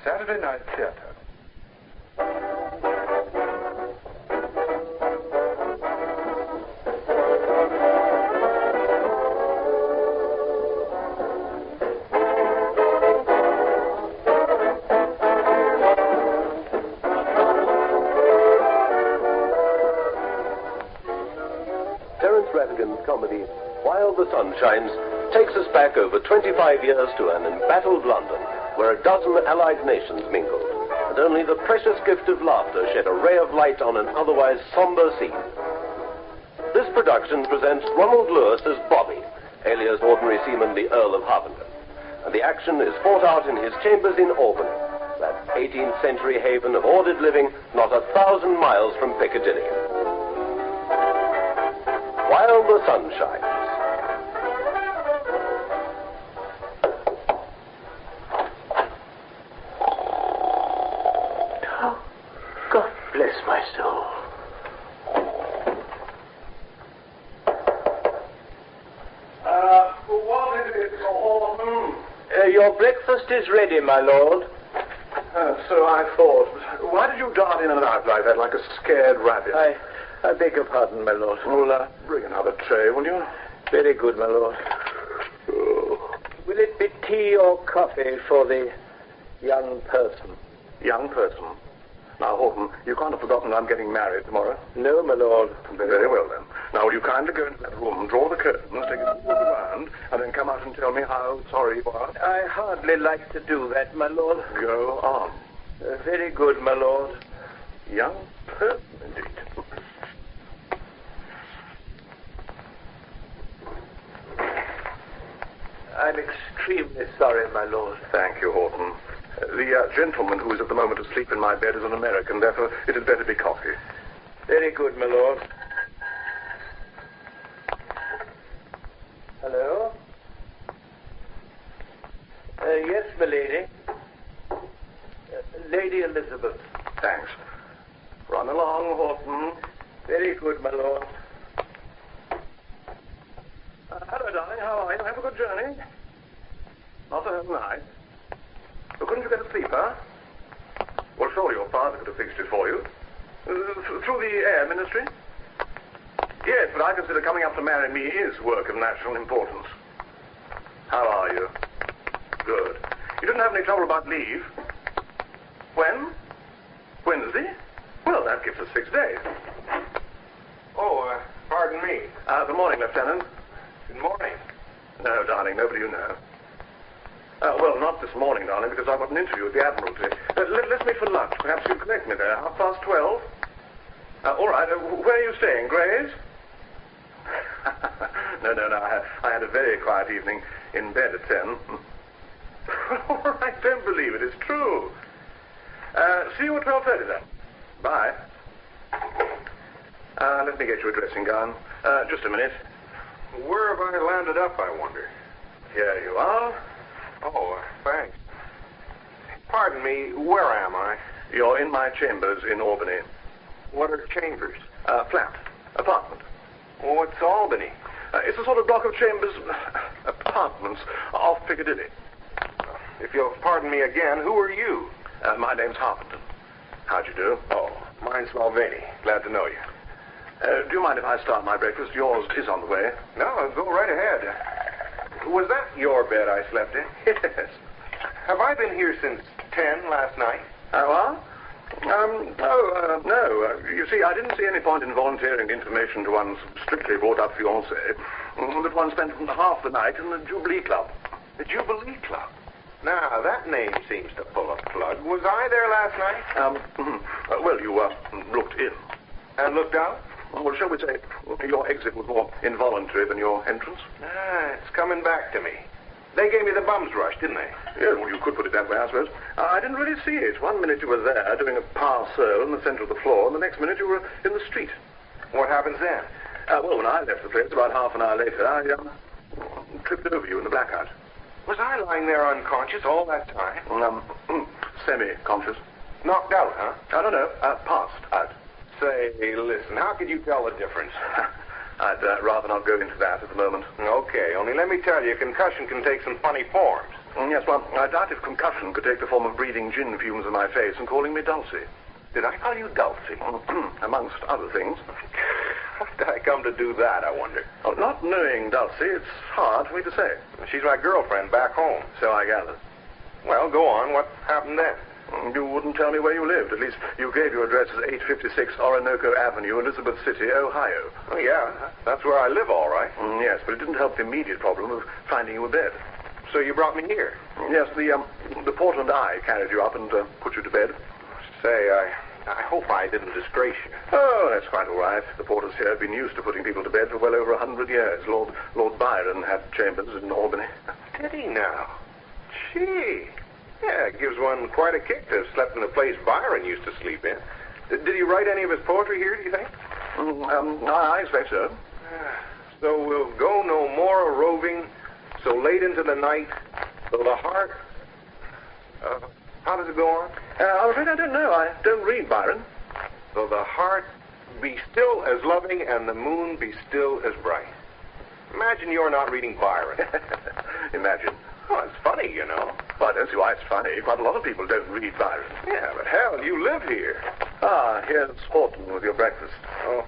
Saturday Night Theatre. Terence Rattigan's comedy, While the Sun Shines, takes us back over 25 years to an embattled London, where a dozen allied nations mingled, and only the precious gift of laughter shed a ray of light on an otherwise somber scene. This production presents Ronald Lewis as Bobby, alias Ordinary Seaman the Earl of Harpenden, and the action is fought out in his chambers in Albany, that 18th century haven of ordered living not 1,000 miles from Piccadilly. While the Sun Shines. God bless my soul. What is it, Horton? Your breakfast is ready, my lord. So I thought. Why did you dart in and out like that, like a scared rabbit? I beg your pardon, my lord. Well, bring another tray, will you? Very good, my lord. Oh. Will it be tea or coffee for the young person? Young person. Now, Horton, you can't have forgotten I'm getting married tomorrow. No, my lord. Very well, then. Now, will you kindly go into that room, draw the curtains, take a look around, and then come out and tell me how sorry you are? I hardly like to do that, my lord. Go on. Very good, my lord. Young person, indeed. I'm extremely sorry, my lord. Thank you, Horton. The gentleman who is at the moment asleep in my bed is an American, therefore it had better be coffee. Very good, my lord. Hello? Yes, my lady. Lady Elizabeth. Thanks. Run along, Horton. Very good, my lord. Hello, darling. How are you? Have a good journey. Not so nice. Well, couldn't you get a sleeper? Well, surely your father could have fixed it for you. Through the Air Ministry? Yes, but I consider coming up to marry me is work of national importance. How are you? Good. You didn't have any trouble about leave? When? Wednesday? Well, that gives us 6 days. Oh, pardon me. Good morning, Lieutenant. Good morning. No, darling, nobody you know. Well, not this morning, darling, because I've got an interview with the Admiralty. Let's meet for lunch. Perhaps you'll connect me there. 12:30. All right. Where are you staying? Gray's? No. I had a very quiet evening in bed at 10. All right, don't believe it. It's true. See you at 12:30 then. Bye. Let me get you a dressing gown. Just a minute. Where have I landed up, I wonder? Here you are. Oh, thanks. Pardon me, where am I? You're in my chambers in Albany. What are chambers? Flat. Apartment. Oh, what's Albany? It's a sort of block of chambers, apartments, off Piccadilly. If you'll pardon me again, who are you? My name's Harpenden. How'd you do? Oh, mine's Mulvaney. Glad to know you. Do you mind if I start my breakfast? Yours is on the way. No, go right ahead. Was that your bed I slept in? Yes. Have I been here since 10 last night? What? No. You see, I didn't see any point in volunteering information to one's strictly brought-up fiancée, but one spent half the night in the Jubilee Club. The Jubilee Club? Now, that name seems to pull a plug. Was I there last night? Well, you looked in. And looked out? Well, shall we say your exit was more involuntary than your entrance? It's coming back to me. They gave me the bum's rush, didn't they? Yeah, well, you could put it that way, I suppose. I didn't really see it. One minute you were there doing a pas seul in the center of the floor, and the next minute you were in the street. What happens then? Well, when I left the place about half an hour later, I tripped over you in the blackout. Was I lying there unconscious all that time? Semi-conscious. Knocked out, huh? I don't know. Passed out. Say, listen, how could you tell the difference? I'd rather not go into that at the moment. Okay, only let me tell you, concussion can take some funny forms. Yes, well, I doubt if concussion could take the form of breathing gin fumes in my face and calling me Dulcie. Did I call you Dulcie? Amongst other things. How did I come to do that, I wonder? Oh, not knowing Dulcie, it's hard for me to say. She's my girlfriend back home. So I gather. Well, go on. What happened then? You wouldn't tell me where you lived. At least you gave your address as 856 Orinoco Avenue, Elizabeth City, Ohio. Oh, yeah. That's where I live, all right. Yes, but it didn't help the immediate problem of finding you a bed. So you brought me here? Yes, the porter and I carried you up and put you to bed. Say, I hope I didn't disgrace you. Oh, that's quite all right. The porters here have been used to putting people to bed for well over 100 years. Lord Byron had chambers in Albany. Did he now? Gee. Yeah, it gives one quite a kick to have slept in a place Byron used to sleep in. Did he write any of his poetry here, do you think? I expect so. So we'll go no more a-roving, so late into the night, though the heart... how does it go on? I'm afraid I don't know. I don't read Byron. Though the heart be still as loving and the moon be still as bright. Imagine you're not reading Byron. Imagine. Well, it's funny, you know. Well, I don't see why it's funny. Quite a lot of people don't read Byron. Yeah, but hell, you live here. Ah, here's Horton with your breakfast. Oh,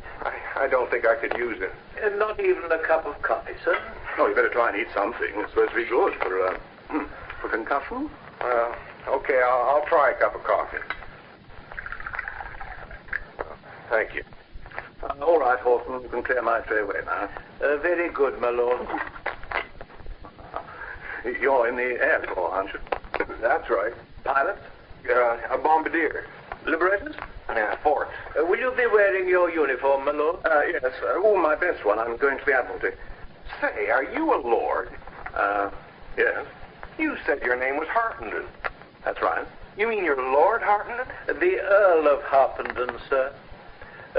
I don't think I could use it. And not even a cup of coffee, sir? Oh, you better try and eat something. It's supposed to be good for concussion. Okay, I'll try a cup of coffee. Thank you. All right, Horton, you can clear my tray away now. Very good, my lord. You're in the Air Corps, aren't you? That's right. Pilot? A bombardier. Liberators? Yeah, force. Will you be wearing your uniform, my lord? Yes. My best one. I'm going to the Admiralty. Say, are you a lord? Yes. You said your name was Harpenden. That's right. You mean you're Lord Harpenden? The Earl of Harpenden, sir.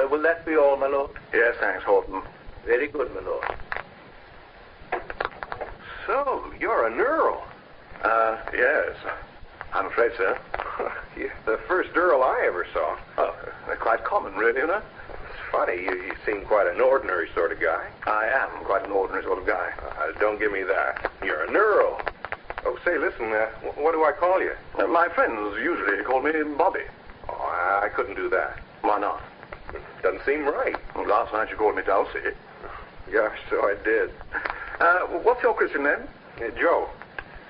Will that be all, my lord? Yes, thanks, Horton. Very good, my lord. So, you're an earl. Yes. I'm afraid so. You're the first earl I ever saw. Oh, they're quite common, really, you know. It's funny. You seem quite an ordinary sort of guy. I am quite an ordinary sort of guy. Don't give me that. You're an earl. Oh, say, listen, what do I call you? My friends usually call me Bobby. Oh, I couldn't do that. Why not? Doesn't seem right. Well, last night you called me Dulcie. Gosh, so I did. What's your Christian name? Joe.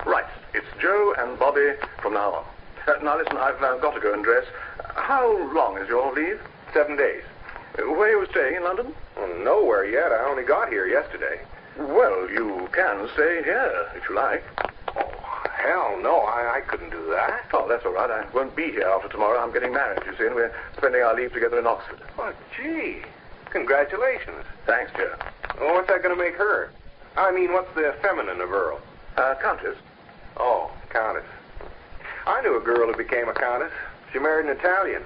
Right. It's Joe and Bobby from now on. Now, listen, I've got to go and dress. How long is your leave? 7 days. Where are you staying in London? Well, nowhere yet. I only got here yesterday. Well, you can stay here, if you like. Oh, hell no. I couldn't do that. Oh, that's all right. I won't be here after tomorrow. I'm getting married, you see, and we're spending our leave together in Oxford. Oh, gee. Congratulations. Thanks, dear. Well, what's that going to make her? I mean, what's the feminine of Earl? Countess. Oh, countess. I knew a girl who became a countess. She married an Italian.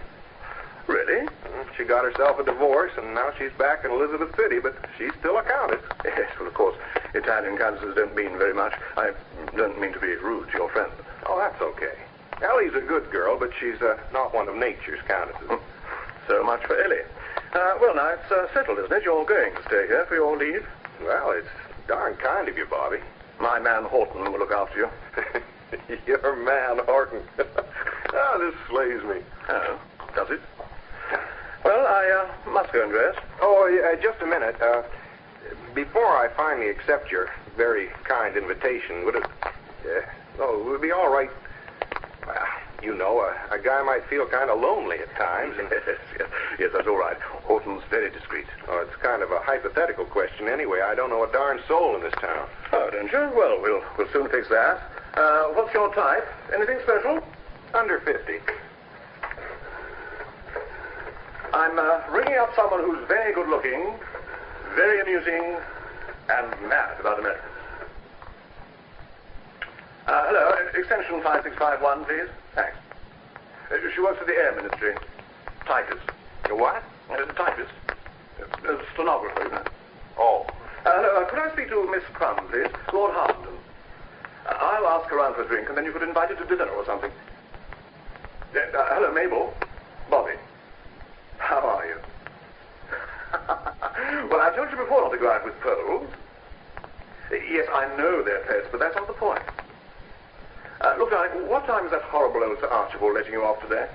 Really? She got herself a divorce, and now she's back in Elizabeth City, but she's still a countess. Yes, well, of course, Italian countesses don't mean very much. I don't mean to be rude to your friend. Oh, that's okay. Ellie's a good girl, but she's not one of nature's countesses. So much for Ellie. Well, now, it's settled, isn't it? You're going to stay here for your leave? Well, it's darn kind of you, Bobby. My man Horton will look after you. Your man Horton. This slays me. Oh, does it? Well, I must go and dress. Oh, just a minute. Before I finally accept your very kind invitation, would it would be all right? You know, a guy might feel kind of lonely at times. And... Yes, that's all right. Horton's very discreet. Oh, it's kind of a hypothetical question anyway. I don't know a darn soul in this town. Oh, don't you? Well, we'll soon fix that. What's your type? Anything special? Under 50. I'm ringing up someone who's very good-looking, very amusing, and mad about Americans. Hello, extension 5651, please. Thanks. She works at the Air Ministry. Typist. What? Typist. Stenographer, isn't it? Oh. Hello, could I speak to Miss Crum, please? Lord Harpenden. I'll ask her around for a drink, and then you could invite her to dinner or something. Hello, Mabel. Bobby. How are you? Well, I told you before not to go out with pearls. Yes, I know they're pets, but that's not the point. Look, darling, what time is that horrible old Sir Archibald letting you off today?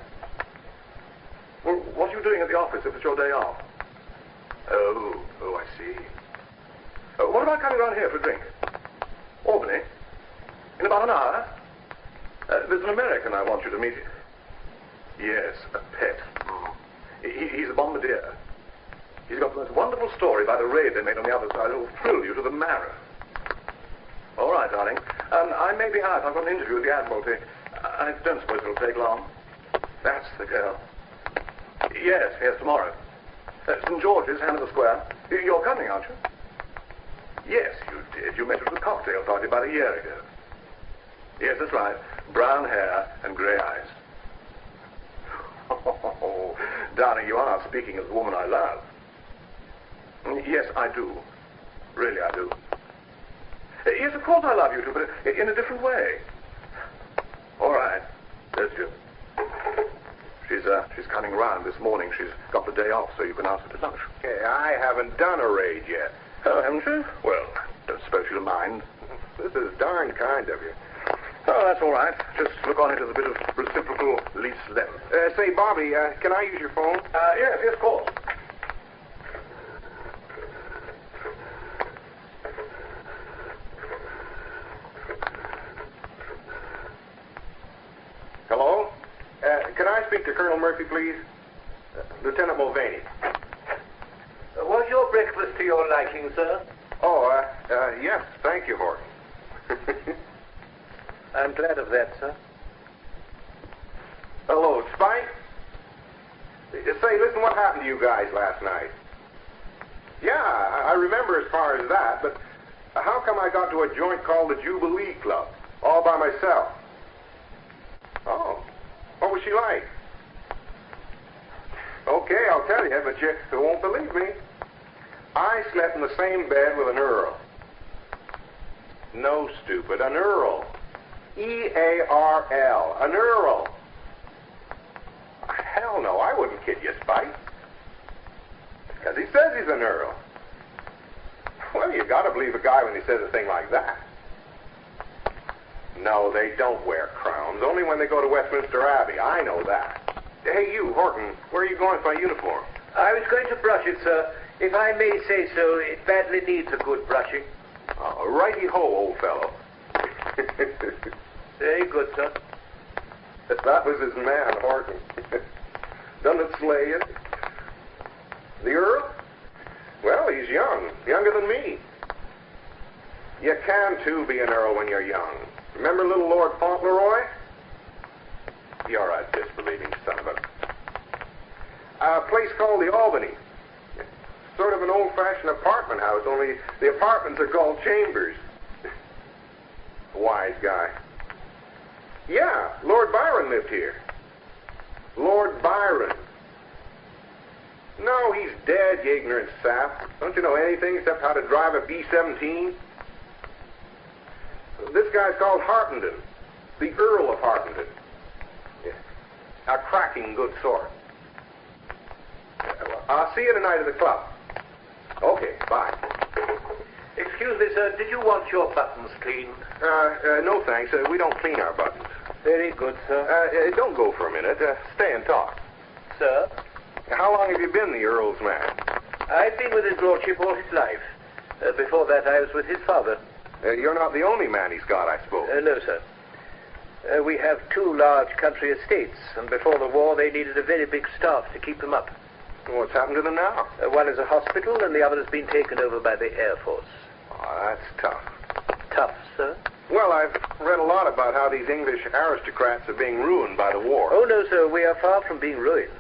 Well, what are you doing at the office if it's your day off? Oh, I see. What about coming around here for a drink? Albany? In about an hour? There's an American I want you to meet. Yes, a pet. He's a bombardier. He's got the most wonderful story about a raid they made on the other side. It'll thrill you to the marrow. All right, darling. I may be out. I've got an interview with the Admiralty. I don't suppose it'll take long. That's the girl. Yes, tomorrow. St. George's, Hanover Square. You're coming, aren't you? Yes, you did. You met her at the cocktail party about a year ago. Yes, that's right. Brown hair and grey eyes. Oh, darling, you are speaking as the woman I love. Yes, I do. Really, I do. Yes, of course I love you too, but in a different way. All right. There's you. She's coming round this morning. She's got the day off, so you can ask her to lunch. Hey, I haven't done a raid yet. Oh, haven't you? Well, don't suppose you'll mind. This is darn kind of you. Oh, that's all right. Just look on it as a bit of reciprocal lease left. Say, Bobby, can I use your phone? Yes, of course. Hello? Can I speak to Colonel Murphy, please? Lieutenant Mulvaney. Was your breakfast to your liking, sir? Oh, yes. Thank you, Horton. I'm glad of that, sir. Hello, Spike. Say, listen, what happened to you guys last night? Yeah, I remember as far as that, but how come I got to a joint called the Jubilee Club, all by myself? Oh, what was she like? Okay, I'll tell you, but you won't believe me. I slept in the same bed with an Earl. No, stupid, an Earl. E-A-R-L, an Earl. Hell no, I wouldn't kid you, Spike. Because he says he's an Earl. Well, you got to believe a guy when he says a thing like that. No, they don't wear crowns, only when they go to Westminster Abbey. I know that. Hey, you, Horton, where are you going for my uniform? I was going to brush it, sir. If I may say so, it badly needs a good brushing. Oh, righty-ho, old fellow. Very good, sir. That was his man, Horton. Doesn't it slay you? The Earl? Well, he's young. Younger than me. You can, too, be an Earl when you're young. Remember little Lord Fauntleroy? You're a disbelieving son of a place called the Albany. Sort of an old-fashioned apartment house, only the apartments are called chambers. Wise guy. Yeah, Lord Byron lived here. Lord Byron. No, he's dead, you ignorant sap. Don't you know anything except how to drive a B-17? This guy's called Harpenden, the Earl of Harpenden. Yeah. A cracking good sort. I'll see you tonight at the club. Okay, bye. Excuse me, sir, did you want your buttons cleaned? No thanks. We don't clean our buttons. Very good, sir. Don't go for a minute. Stay and talk. Sir? How long have you been the Earl's man? I've been with his lordship all his life. Before that, I was with his father. You're not the only man he's got, I suppose. No, sir. We have 2 large country estates, and before the war, they needed a very big staff to keep them up. What's happened to them now? One is a hospital, and the other has been taken over by the Air Force. Oh, that's tough. Tough, sir? Well, I've read a lot about how these English aristocrats are being ruined by the war. Oh, no, sir, we are far from being ruined.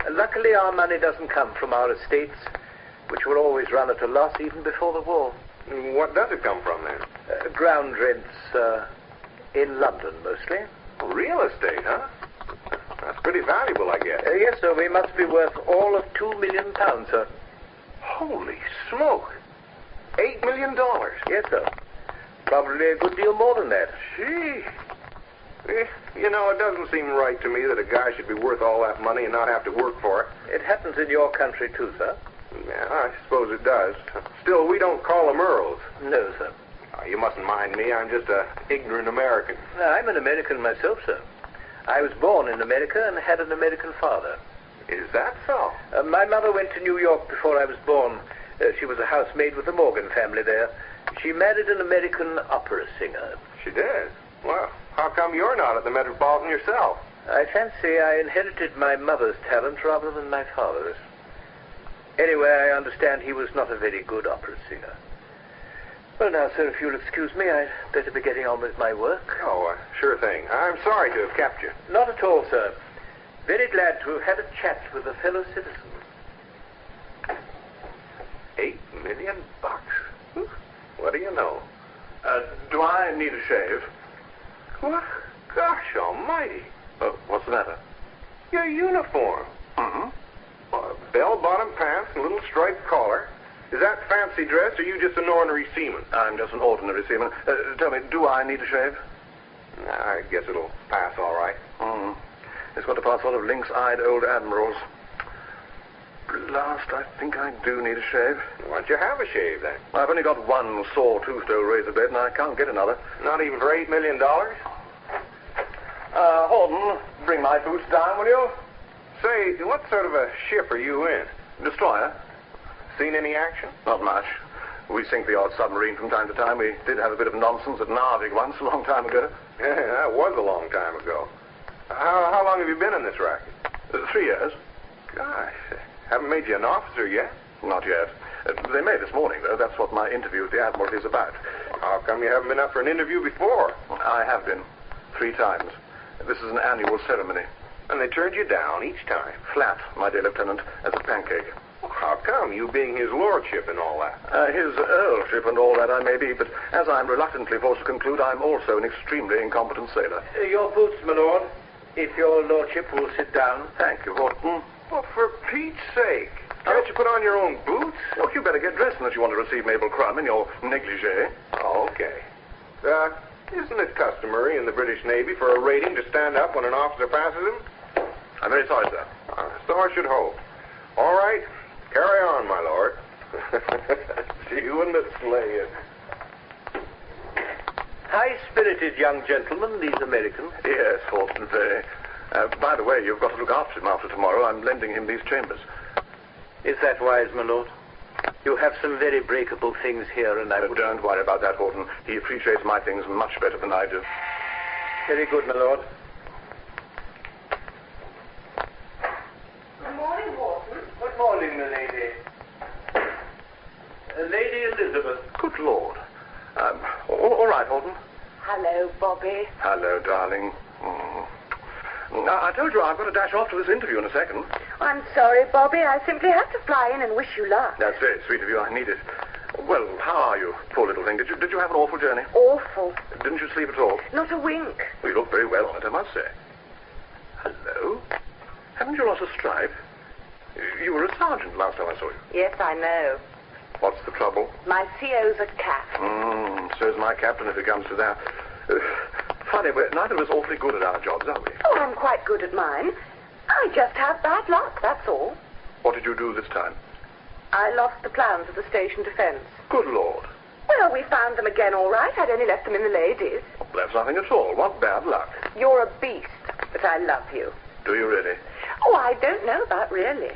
Luckily, our money doesn't come from our estates, which will always run at a loss even before the war. What does it come from, then? Ground rents, in London, mostly. Real estate, huh? That's pretty valuable, I guess. Yes, sir, we must be worth all of £2 million, sir. Holy smoke! $8 million? Yes, sir. Probably a good deal more than that. Gee. You know, it doesn't seem right to me that a guy should be worth all that money and not have to work for it. It happens in your country, too, sir. Yeah, I suppose it does. Still, we don't call them earls. No, sir. You mustn't mind me. I'm just an ignorant American. I'm an American myself, sir. I was born in America and had an American father. Is that so? My mother went to New York before I was born. She was a housemaid with the Morgan family there. She married an American opera singer. She did? Well, how come you're not at the Metropolitan yourself? I fancy I inherited my mother's talent rather than my father's. Anyway, I understand he was not a very good opera singer. Well, now, sir, if you'll excuse me, I'd better be getting on with my work. Oh, sure thing. I'm sorry to have kept you. Not at all, sir. Very glad to have had a chat with a fellow citizen. $8 million? What do you know? Do I need a shave? What? Gosh almighty. What's the matter? Your uniform. Mm-hmm. Bell-bottom pants and a little striped collar. Is that fancy dress, or are you just an ordinary seaman? I'm just an ordinary seaman. Tell me, do I need a shave? I guess it'll pass all right. It's got to pass one of lynx-eyed old admirals. Last, I think I do need a shave. Why don't you have a shave, then? I've only got one saw-toothed old razor blade, and I can't get another. Not even for $8 million? Holden, bring my boots down, will you? Say, what sort of a ship are you in? Destroyer? Seen any action? Not much. We sink the odd submarine from time to time. We did have a bit of nonsense at Narvik once, a long time ago. Yeah, that was a long time ago. How long have you been in this racket? 3 years. Gosh, haven't made you an officer yet? Not yet. They may this morning, though. That's what my interview with the Admiralty is about. How come you haven't been up for an interview before? I have been. 3 times. This is an annual ceremony. And they turned you down each time? Flat, my dear Lieutenant, as a pancake. Well, how come, you being his lordship and all that? His earlship and all that I may be, but as I'm reluctantly forced to conclude, I'm also an extremely incompetent sailor. Your boots, my lord. If your lordship will sit down. Thank you, Horton. Well, for Pete's sake. Can't you put on your own boots? Oh, you better get dressed unless you want to receive Mabel Crum in your negligee. Oh, okay. Isn't it customary in the British Navy for a rating to stand up when an officer passes him? I'm very sorry, sir. So I should hope. All right. Carry on, my lord. Gee, wouldn't it slay you? High-spirited young gentlemen, these Americans. Yes, Horton, very. By the way, you've got to look after him after tomorrow. I'm lending him these chambers. Is that wise, my lord? You have some very breakable things here, and I would... Don't worry about that, Horton. He appreciates my things much better than I do. Very good, my lord. Good morning, Horton. Good morning, milady. Lady Elizabeth. Good Lord. All right, Horton. Hello, Bobby. Hello, darling. I told you I've got to dash off to this interview in a second. I'm sorry, Bobby. I simply had to fly in and wish you luck. That's very sweet of you. I need it. Well, how are you, poor little thing? Did you have an awful journey? Awful. Didn't you sleep at all? Not a wink. Well, you look very well on it, I must say. Hello? Haven't you lost a stripe? You were a sergeant last time I saw you. Yes, I know. What's the trouble? My CO's a cat. So's my captain if it comes to that. Funny, we're neither of us awfully good at our jobs, are we? Oh, I'm quite good at mine. I just have bad luck, that's all. What did you do this time? I lost the plans of the station defense. Good Lord. Well, we found them again all right. I'd only left them in the ladies. That's nothing at all. What bad luck. You're a beast, but I love you. Do you really? Oh, I don't know about really.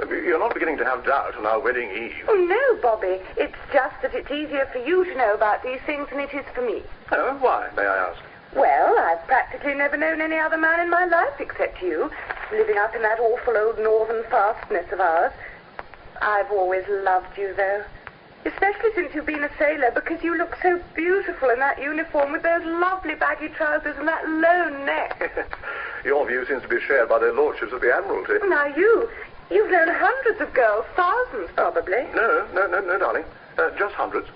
You're not beginning to have doubt on our wedding eve. Oh, no, Bobby. It's just that it's easier for you to know about these things than it is for me. Oh, why, may I ask? Well, I've practically never known any other man in my life except you, living up in that awful old northern fastness of ours. I've always loved you, though, especially since you've been a sailor, because you look so beautiful in that uniform with those lovely baggy trousers and that low neck. Your view seems to be shared by their lordships of the Admiralty. Now, you've known hundreds of girls, thousands, probably. No, darling. Just hundreds.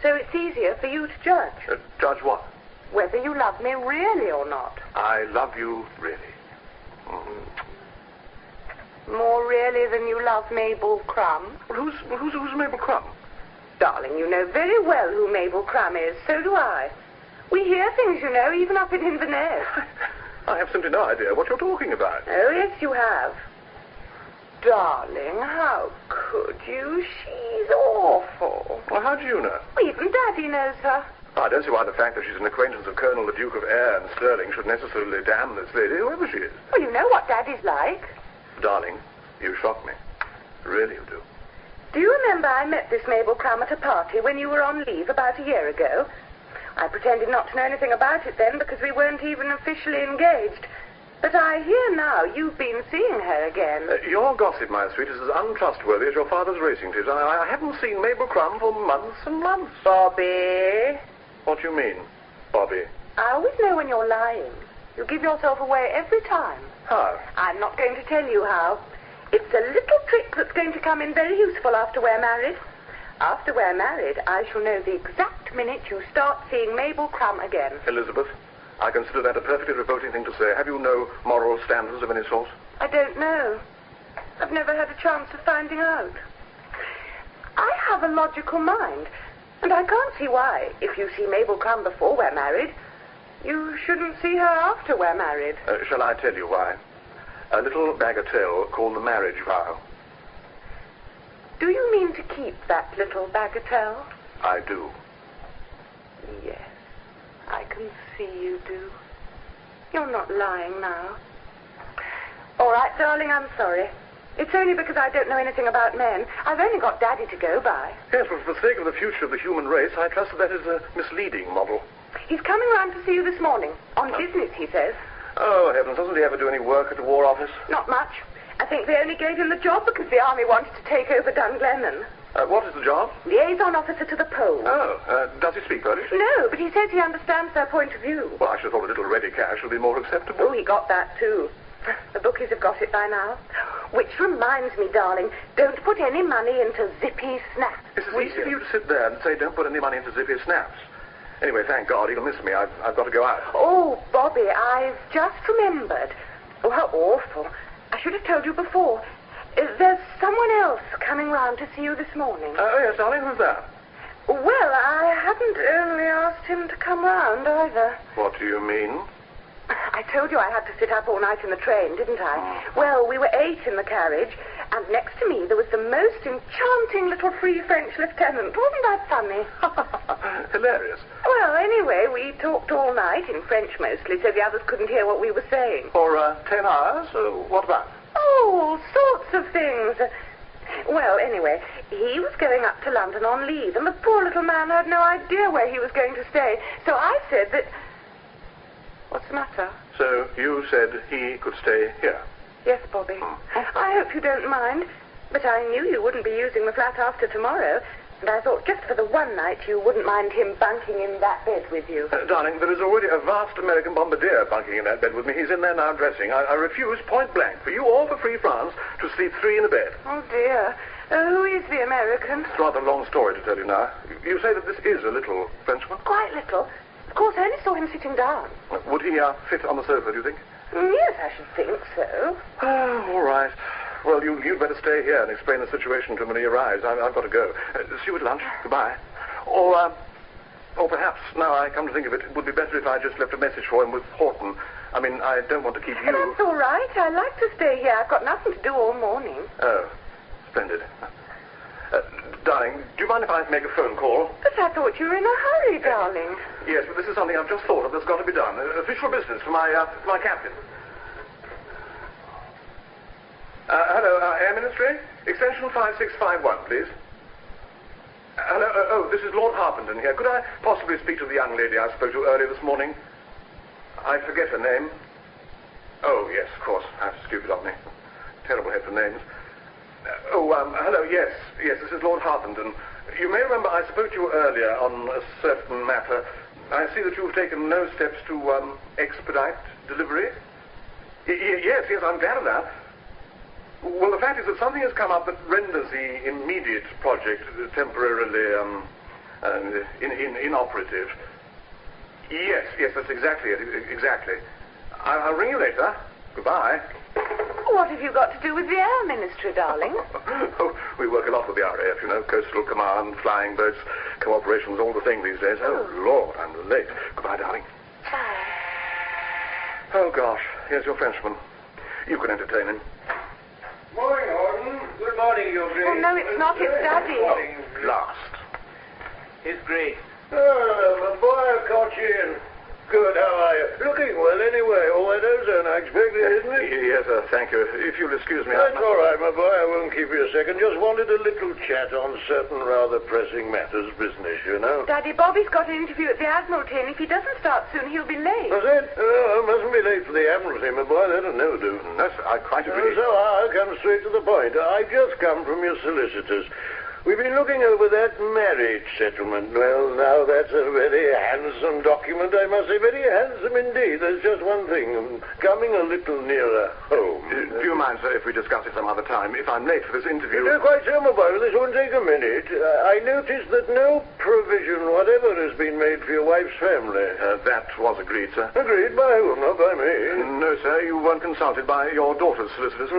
So it's easier for you to judge. Judge what? Whether you love me really or not. I love you really. More really than you love Mabel Crum? Well, who's Mabel Crum? Darling, you know very well who Mabel Crum is. So do I. We hear things, you know, even up in Inverness. I have simply no idea what you're talking about. Oh, yes, you have. Darling, how could you? She's awful. Well, how do you know? Even Daddy knows her. I don't see why the fact that she's an acquaintance of Colonel the Duke of Eyre and Stirling should necessarily damn this lady, whoever she is. Well, you know what Daddy's like. Darling, you shock me. Really you do. Do you remember I met this Mabel Crum at a party when you were on leave about a year ago? I pretended not to know anything about it then because we weren't even officially engaged. But I hear now you've been seeing her again. Your gossip, my sweet, is as untrustworthy as your father's racing tips. I haven't seen Mabel Crum for months and months. Bobby. What do you mean, Bobby? I always know when you're lying. You give yourself away every time. How? I'm not going to tell you how. It's a little trick that's going to come in very useful after we're married. After we're married, I shall know the exact minute you start seeing Mabel Crum again. Elizabeth, I consider that a perfectly revolting thing to say. Have you no moral standards of any sort? I don't know. I've never had a chance of finding out. I have a logical mind, and I can't see why, if you see Mabel Crum before we're married, you shouldn't see her after we're married. Shall I tell you why? A little bagatelle called the marriage vow. Do you mean to keep that little bagatelle? I do. Yes, I can see you do. You're not lying now. All right, darling, I'm sorry. It's only because I don't know anything about men. I've only got Daddy to go by. Yes, but for the sake of the future of the human race, I trust that is a misleading model. He's coming round to see you this morning. On business, he says. Oh, heavens, doesn't he ever do any work at the War Office? Not much. I think they only gave him the job because the army wanted to take over Dunglennon. What is the job? Liaison officer to the Pole. Oh, does he speak Polish? No, but he says he understands their point of view. Well, I should have thought a little ready cash would be more acceptable. Oh, he got that too. The bookies have got it by now. Which reminds me, darling, don't put any money into Zippy Snaps. It's as easy for you to sit there and say don't put any money into Zippy Snaps. Anyway, thank God, he'll miss me. I've got to go out. Oh, Bobby, I've just remembered. Oh, how awful. I should have told you before. There's someone else coming round to see you this morning. Oh, yes, darling, who's that? Well, I hadn't only asked him to come round either. What do you mean? I told you I had to sit up all night in the train, didn't I? Well, we were 8 in the carriage, and next to me there was the most enchanting little free French lieutenant. Wasn't that funny? Hilarious. Well, anyway, we talked all night, in French mostly, so the others couldn't hear what we were saying. For 10 hours? What about? Oh, all sorts of things. Well, anyway, he was going up to London on leave, and the poor little man had no idea where he was going to stay. So I said that... What's the matter? So you said he could stay here? Yes, Bobby. I hope you don't mind, but I knew you wouldn't be using the flat after tomorrow, and I thought just for the one night you wouldn't mind him bunking in that bed with you. Darling, there is already a vast American bombardier bunking in that bed with me. He's in there now dressing. I refuse point blank for you or for Free France to sleep 3 in a bed. Oh, dear. Who is the American? It's rather a long story to tell you now. You say that this is a little Frenchman? Quite little. Of course, I only saw him sitting down. Would he fit on the sofa, do you think? Yes, I should think so. Oh, all right. Well, you'd better stay here and explain the situation to him when he arrives. I've got to go. See you at lunch. Goodbye. Or perhaps, now I come to think of it, it would be better if I just left a message for him with Horton. I mean, I don't want to keep you... That's all right. I like to stay here. I've got nothing to do all morning. Oh, splendid. Darling, do you mind if I make a phone call? But I thought you were in a hurry, darling. Yes, but this is something I've just thought of that's got to be done. Official business for my captain. Hello, Air Ministry? Extension 5651, please. Hello, this is Lord Harpenden here. Could I possibly speak to the young lady I spoke to earlier this morning? I forget her name. Oh, yes, of course. That's stupid of me. Terrible head for names. Hello, yes, this is Lord Harpenden. You may remember I spoke to you earlier on a certain matter. I see that you've taken no steps to expedite delivery. Yes, I'm glad of that. Well, the fact is that something has come up that renders the immediate project temporarily inoperative. Yes, that's exactly it, exactly. I'll ring you later. Goodbye. What have you got to do with the Air Ministry, darling? Oh, we work a lot with the RAF, you know, Coastal Command, flying boats, cooperations, all the things these days. Oh, Lord, I'm late. Goodbye, darling. Bye. Oh, gosh, here's your Frenchman. You can entertain him. Morning, Horton. Good morning, Your Grace. Oh, no, it's not. It's Daddy. Good morning. Last. His Grace. Oh, my boy, I caught you in. Good, how are you? Looking well, anyway. All that ozone I expected, isn't it? Yes, sir, thank you. If you'll excuse me... That's all right, my boy. I won't keep you a second. Just wanted a little chat on certain rather pressing matters, business, you know. Daddy, Bobby's got an interview at the Admiralty, and if he doesn't start soon, he'll be late. Was it? Oh, I mustn't be late for the Admiralty, my boy. That'll never do. Yes, I quite agree. So I'll come straight to the point. I've just come from your solicitors. We've been looking over that marriage settlement. Well, now, that's a very handsome document, I must say. Very handsome indeed. There's just one thing. Coming a little nearer home. Do you mind, sir, if we discuss it some other time? If I'm late for this interview... Quite so, my boy. This won't take a minute. I noticed that no provision whatever has been made for your wife's family. That was agreed, sir. Agreed by whom? Not by me. No, sir, you weren't consulted by your daughter's solicitors.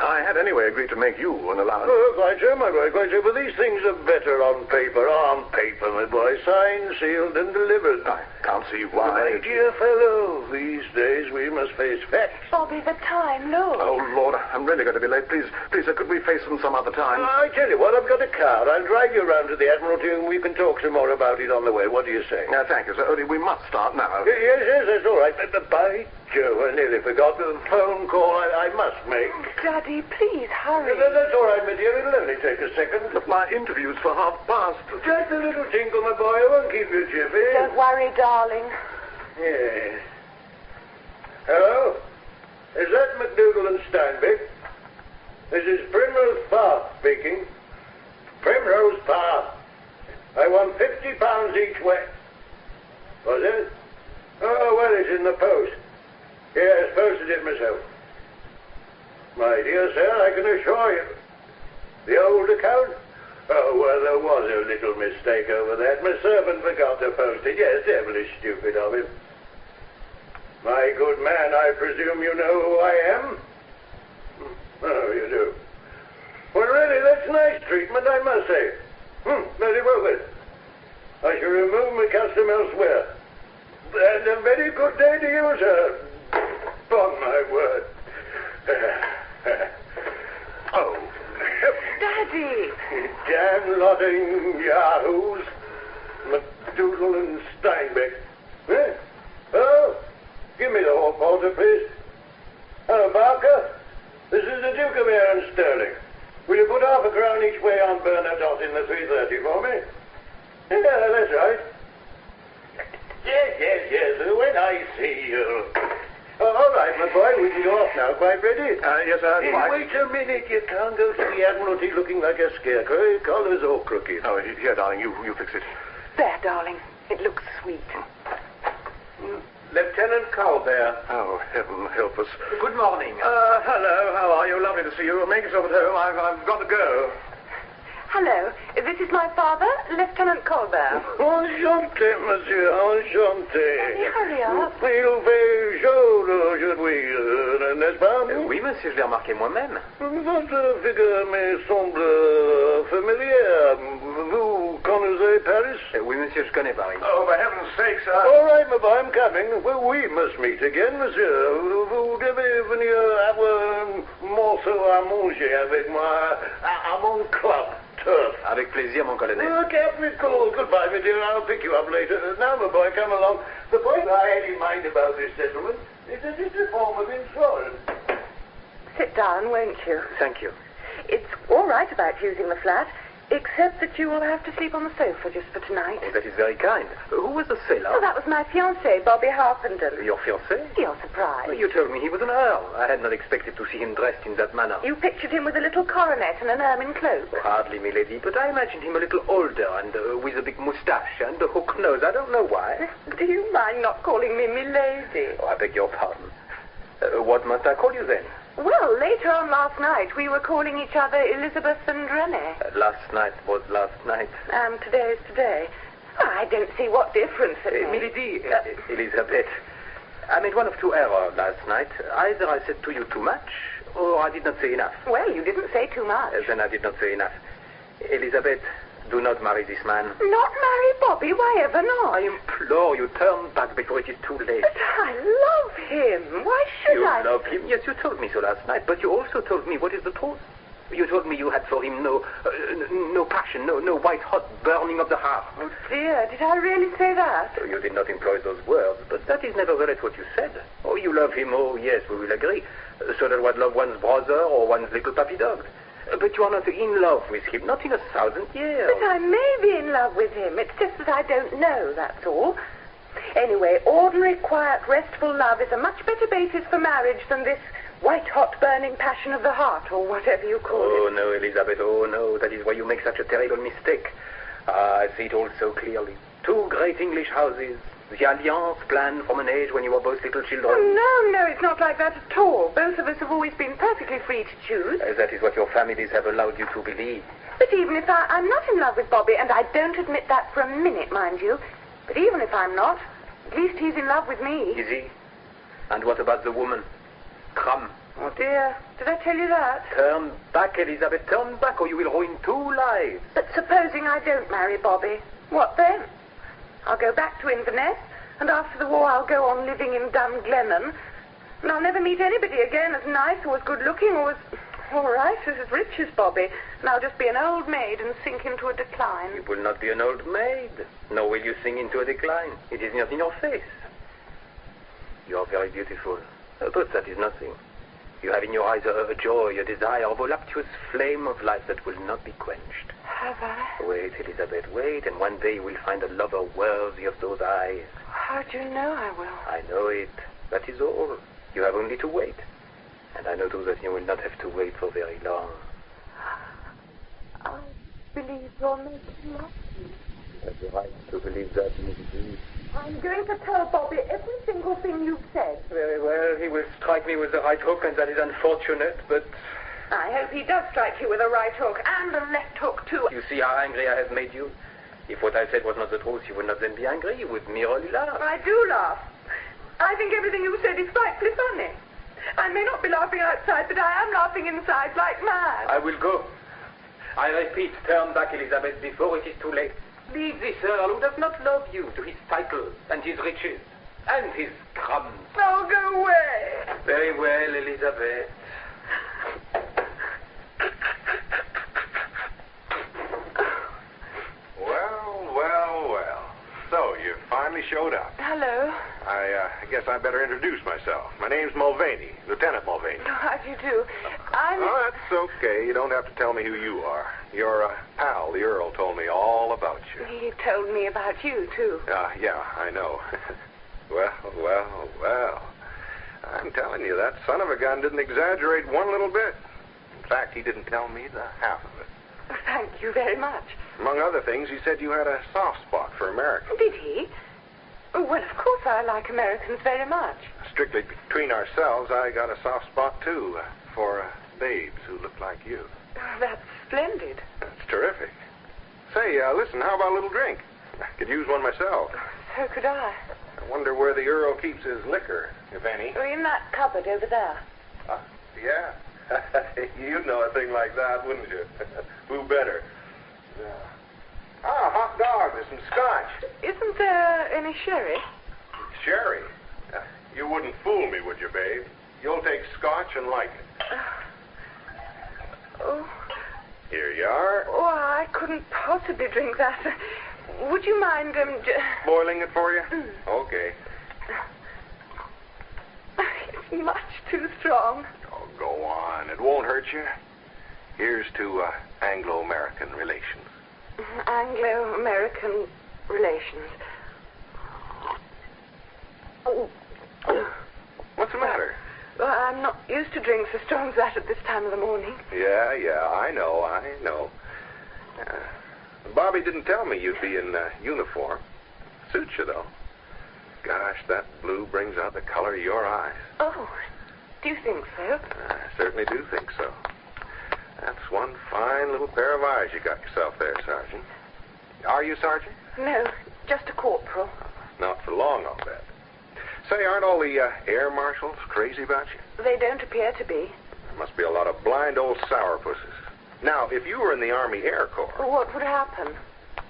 I had anyway agreed to make you an allowance. Oh, quite so, my boy, quite so. But these things are better on paper. On paper, my boy. Signed, sealed, and delivered. I can't see why. My dear fellow, these days we must face facts. Bobby, the time, look. Oh, Lord, I'm really going to be late. Please, sir, could we face them some other time? I tell you what, I've got a car. I'll drive you around to the Admiralty and we can talk some more about it on the way. What do you say? Thank you, sir. Only we must start now. Yes, that's all right. But by Joe, I nearly forgot the phone call I must make. Daddy, please hurry. That's all right, my dear. It'll only take a second. But my interview's for 1:30. Just a little tinkle, my boy. I won't keep you jiffy. Don't worry, darling. Yeah. Hello? Is that McDougal and Steinbeck? This is Primrose Path speaking. Primrose Path. I want £50 each way. Was it? Oh, well, it's in the post. Yes, posted it myself. My dear sir, I can assure you. The old account? Oh, well, there was a little mistake over that. My servant forgot to post it. Yes, devilish stupid of him. My good man, I presume you know who I am? Oh, you do. Well, really, that's nice treatment, I must say. Very well, then. I shall remove my custom elsewhere. And a very good day to you, sir. Upon my word. Oh. Daddy! Damn lotting yahoos. McDougal and Steinbeck. Eh? Oh, give me the hall porter, please. Hello, Barker. This is the Duke of Ayr and Sterling. Will you put half a crown each way on Bernadotte in the 3:30 for me? Yeah, that's right. Yes. When I see you. Oh, all right, my boy. We can go off now. Quite ready? Yes, sir. Hey, wait a minute. You can't go to the Admiralty looking like a scarecrow. Your collar's all crooked. Oh, here, darling. You fix it. There, darling. It looks sweet. Lieutenant Colbert. Oh, heaven help us. Good morning. Hello. How are you? Lovely to see you. Make yourself at home. I've got to go. Hello. This is my father, Lieutenant Colbert. Enchanté, monsieur. Enchanté. Hurry up. Il fait chaud aujourd'hui, n'est-ce pas? Oui, monsieur, je l'ai remarqué moi-même. Votre figure me semble familière. Vous connaissez Paris? Oui, monsieur, je connais Paris. Oh, for heaven's sake, sir. All right, my boy, I'm coming. Well, we must meet again, monsieur. Vous devez venir avoir un morceau à manger avec moi à mon club. Turf. Avec plaisir, mon colonel. Captain, cool. Goodbye, my dear. I'll pick you up later. Now, my boy, come along. The point I had in mind about this settlement is that it's a form of insurance. Sit down, won't you? Thank you. It's all right about using the flat, except that you will have to sleep on the sofa just for tonight. Oh, that is very kind. Who was the sailor? Oh, that was my fiancé, Bobby Harpenden. Your fiancé? You're surprised. Well, you told me he was an earl. I had not expected to see him dressed in that manner. You pictured him with a little coronet and an ermine cloak. Hardly, milady, but I imagined him a little older and with a big moustache and a hook nose. I don't know why. Do you mind not calling me milady? Oh, I beg your pardon. What must I call you then? Well, later on last night, we were calling each other Elizabeth and Renee. Last night was last night. And today is today. I don't see what difference it makes. Milady, Elizabeth, I made one of two errors last night. Either I said to you too much, or I did not say enough. Well, you didn't say too much. Then I did not say enough. Elizabeth, do not marry this man. Not marry Bobby? Why ever not? I implore you, turn back before it is too late. But I love him. Why should You I? love him? Yes, you told me so last night, but you also told me what is the truth. You told me you had for him no passion, no white-hot burning of the heart. Oh, dear, did I really say that? You did not employ those words, but that is nevertheless what you said. Oh, you love him, oh, yes, we will agree. So that one love one's brother or one's little puppy dog. But you are not in love with him, not in 1,000 years. But I may be in love with him. It's just that I don't know, that's all. Anyway, ordinary, quiet, restful love is a much better basis for marriage than this white-hot burning passion of the heart, or whatever you call it. Oh, no, Elizabeth, oh, no. That is why you make such a terrible mistake. I see it all so clearly. Two great English houses. The alliance planned from an age when you were both little children. Oh, no, it's not like that at all. Both of us have always been perfectly free to choose. That is what your families have allowed you to believe. But even if I'm not in love with Bobby, and I don't admit that for a minute, mind you, but even if I'm not, at least he's in love with me. Is he? And what about the woman? Crum. Oh, dear. Did I tell you that? Turn back, Elizabeth. Turn back, or you will ruin 2 lives. But supposing I don't marry Bobby, what then? I'll go back to Inverness, and after the war I'll go on living in Dunglennon, and I'll never meet anybody again as nice or as good-looking or as all right, as rich as Bobby, and I'll just be an old maid and sink into a decline. You will not be an old maid, nor will you sink into a decline. It is not in your face. You are very beautiful, but that is nothing. You have in your eyes a joy, a desire, a voluptuous flame of life that will not be quenched. Have I? Wait, Elizabeth, wait, and one day you will find a lover worthy of those eyes. How do you know I will? I know it. That is all. You have only to wait. And I know, too, that you will not have to wait for very long. I believe you're making love. You have the right to believe that, indeed. I'm going to tell Bobby every single thing you've said. Very well. He will strike me with the right hook, and that is unfortunate, but... I hope he does strike you with a right hook, and a left hook, too. You see how angry I have made you? If what I said was not the truth, you would not then be angry. You would merely laugh. I do laugh. I think everything you said is frightfully funny. I may not be laughing outside, but I am laughing inside like mad. I will go. I repeat, turn back, Elizabeth, before it is too late. Leave this Earl who does not love you to his titles and his riches and his crumbs. Oh, go away. Very well, Elizabeth. Well. So, you finally showed up. Hello. I guess I better introduce myself. My name's Mulvaney, Lieutenant Mulvaney. How do you do? Oh, that's okay. You don't have to tell me who you are. Your pal, the Earl, told me all about you. He told me about you, too. Yeah, I know. Well. I'm telling you, that son of a gun didn't exaggerate one little bit. In fact, he didn't tell me the half of it. Oh, thank you very much. Among other things, he said you had a soft spot for Americans. Did he? Oh, well, of course I like Americans very much. Strictly between ourselves, I got a soft spot, too, for babes who look like you. Oh, that's splendid. That's terrific. Say, listen, how about a little drink? I could use one myself. So could I. I wonder where the Earl keeps his liquor, if any. Oh, in that cupboard over there. Yeah. You'd know a thing like that, wouldn't you? Who better? Hot dog. There's some scotch. Isn't there any sherry? Sherry? You wouldn't fool me, would you, babe? You'll take scotch and like it. Oh. Here you are. Oh, I couldn't possibly drink that. Would you mind, boiling it for you? Okay. It's much too strong. Oh, go on. It won't hurt you. Here's to Anglo-American relations. Anglo-American relations. What's the matter? Well, I'm not used to drinks as strong as that at this time of the morning. Yeah, I know. Bobby didn't tell me you'd be in uniform. Suits you, though. Gosh, that blue brings out the color of your eyes. Oh, do you think so? I certainly do think so. That's one fine little pair of eyes you got yourself there, Sergeant. Are you, Sergeant? No, just a corporal. Not for long, I'll bet. Say, aren't all the air marshals crazy about you? They don't appear to be. There must be a lot of blind old sourpusses. Now, if you were in the Army Air Corps... What would happen?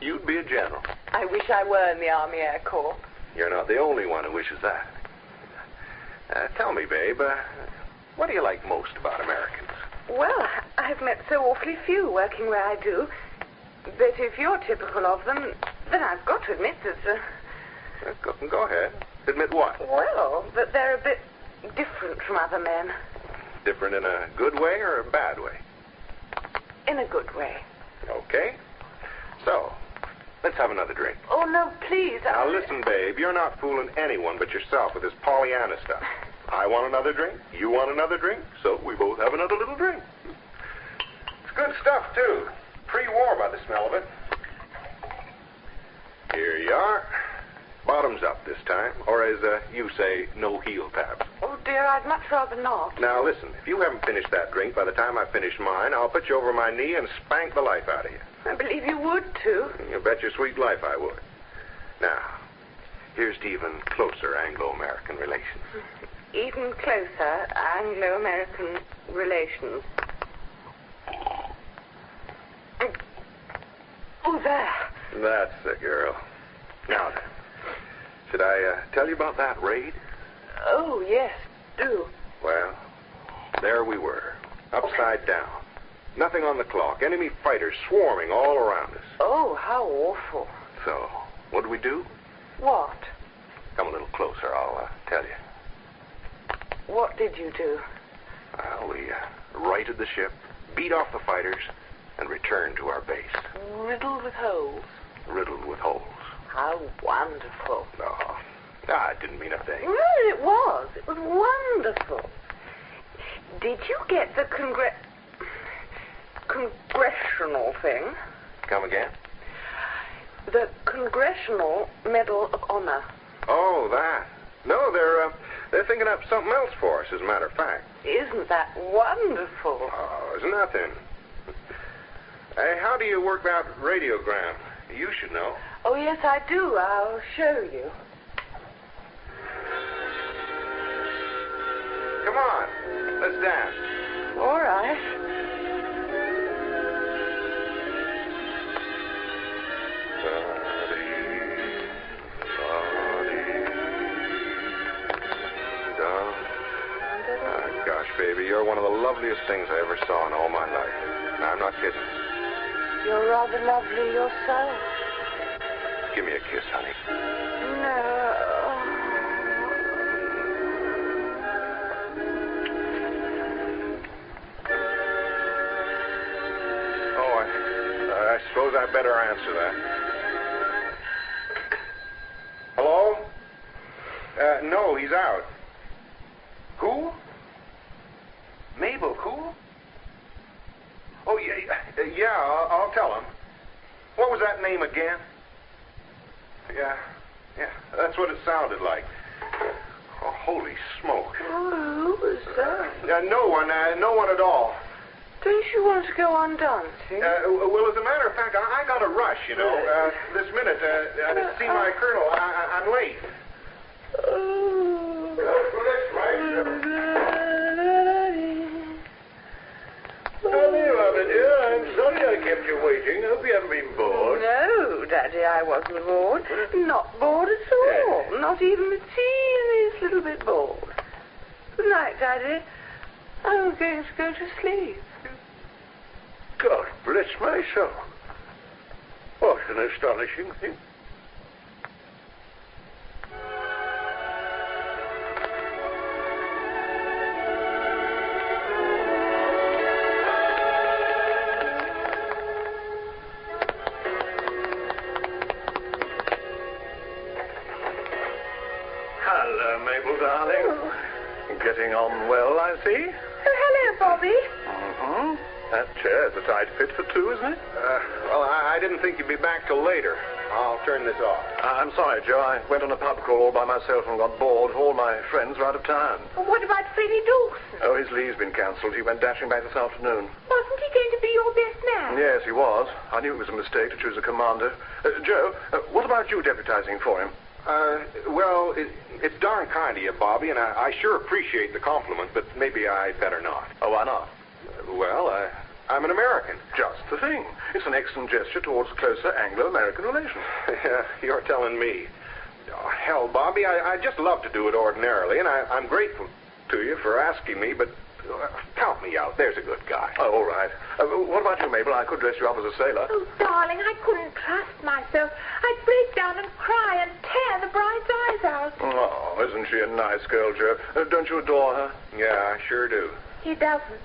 You'd be a general. I wish I were in the Army Air Corps. You're not the only one who wishes that. Tell me, babe, what do you like most about Americans? Well, I've met so awfully few working where I do. But if you're typical of them, then I've got to admit that... Go ahead. Admit what? Well, that they're a bit different from other men. Different in a good way or a bad way? In a good way. Okay. So, let's have another drink. Oh, no, please. Now, listen, babe. You're not fooling anyone but yourself with this Pollyanna stuff. I want another drink. You want another drink. So we both have another little drink. It's good stuff, too. Pre-war by the smell of it. Here you are. Bottoms up this time. Or as you say, no heel taps. Oh, dear, I'd much rather not. Now, listen. If you haven't finished that drink by the time I finish mine, I'll put you over my knee and spank the life out of you. I believe you would, too. You bet your sweet life I would. Now, here's to even closer Anglo-American relations. Even closer Anglo-American relations. Oh, there. That's the girl. Now then, should I tell you about that raid? Oh, yes, do. Well, there we were, upside down. Nothing on the clock. Enemy fighters swarming all around us. Oh, how awful. So, what did we do? What? Come a little closer, I'll tell you. What did you do? Well, we righted the ship, beat off the fighters, and returned to our base. Riddled with holes. Riddled with holes. How wonderful. No, I didn't mean a thing. Well, it was. It was wonderful. Did you get the congressional thing? Come again? The Congressional Medal of Honor. Oh, that. No, they're thinking up something else for us, as a matter of fact. Isn't that wonderful? Oh, it's nothing. Hey, how do you work that radiogram? You should know. Oh, yes, I do. I'll show you. Come on, let's dance. All right. Gosh, baby, you're one of the loveliest things I ever saw in all my life. And I'm not kidding. You're rather lovely yourself. Give me a kiss, honey. No. Oh, I suppose I better answer that. Hello? No, he's out. Who? Mabel Crum? Oh, yeah, I'll tell him. What was that name again? Yeah, that's what it sounded like. Oh, holy smoke. Oh, who was that? No one at all. Don't you want to go on dancing? Well, as a matter of fact, I got a rush, you know, this minute, to see my colonel. I'm late. Oh. That's right. I'm sorry I kept you waiting. Hope you haven't been bored. No, Daddy, I wasn't bored. Not bored at all. Not even the teeniest little bit bored. Good night, Daddy. I'm going to go to sleep. God bless my soul. What an astonishing thing. Hello, Mabel, darling. Getting on well, I see. Oh, hello, Bobby. Mm-hmm. That chair's a tight fit for two, isn't it? Well, I didn't think you'd be back till later. I'll turn this off. I'm sorry, Joe. I went on a pub crawl all by myself and got bored. All my friends are out of town. Well, what about Freddie Dawson? Oh, his leave's been cancelled. He went dashing back this afternoon. Wasn't he going to be your best man? Yes, he was. I knew it was a mistake to choose a commander. Joe, what about you deputizing for him? Well, it's darn kind of you, Bobby, and I sure appreciate the compliment, but maybe I'd better not. Oh, why not? Well, I'm an American. Just the thing. It's an excellent gesture towards closer Anglo-American relations. Yeah, you're telling me. Oh, hell, Bobby, I'd just love to do it ordinarily, and I'm grateful to you for asking me, but count me out. There's a good guy. Oh, all right. What about you, Mabel? I could dress you up as a sailor. Oh, darling, I couldn't trust myself. I'd break down and cry and tear the bride's eyes out. Oh, isn't she a nice girl, Joe? Don't you adore her? Yeah, I sure do. He doesn't.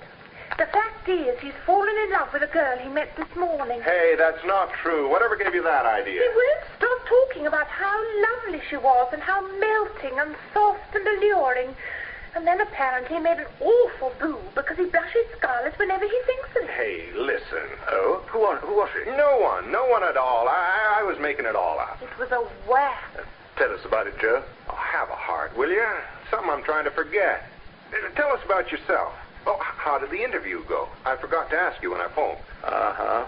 The fact is, he's fallen in love with a girl he met this morning. Hey, that's not true. Whatever gave you that idea? He won't stop talking about how lovely she was and how melting and soft and alluring. And then apparently he made an awful boo because he blushes scarlet whenever he thinks of it. Hey, listen. Oh? Who was she? No one at all. I was making it all up. It was a whack. Tell us about it, Joe. Oh, have a heart, will you? Something I'm trying to forget. Tell us about yourself. Oh, how did the interview go? I forgot to ask you when I phoned. Uh-huh.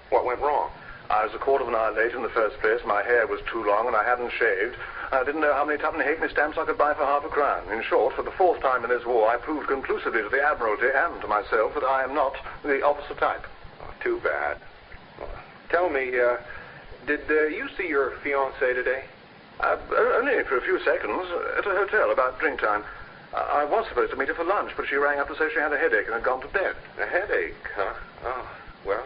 What went wrong? I was a quarter of an hour late in the first place. My hair was too long and I hadn't shaved. I didn't know how many twopenny halfpenny stamps I could buy for half a crown. In short, for the fourth time in this war, I proved conclusively to the Admiralty and to myself that I am not the officer type. Oh, too bad. Tell me, did you see your fiancée today? Only for a few seconds, at a hotel about drink time. I was supposed to meet her for lunch, but she rang up to say she had a headache and had gone to bed. A headache, huh? Oh, well.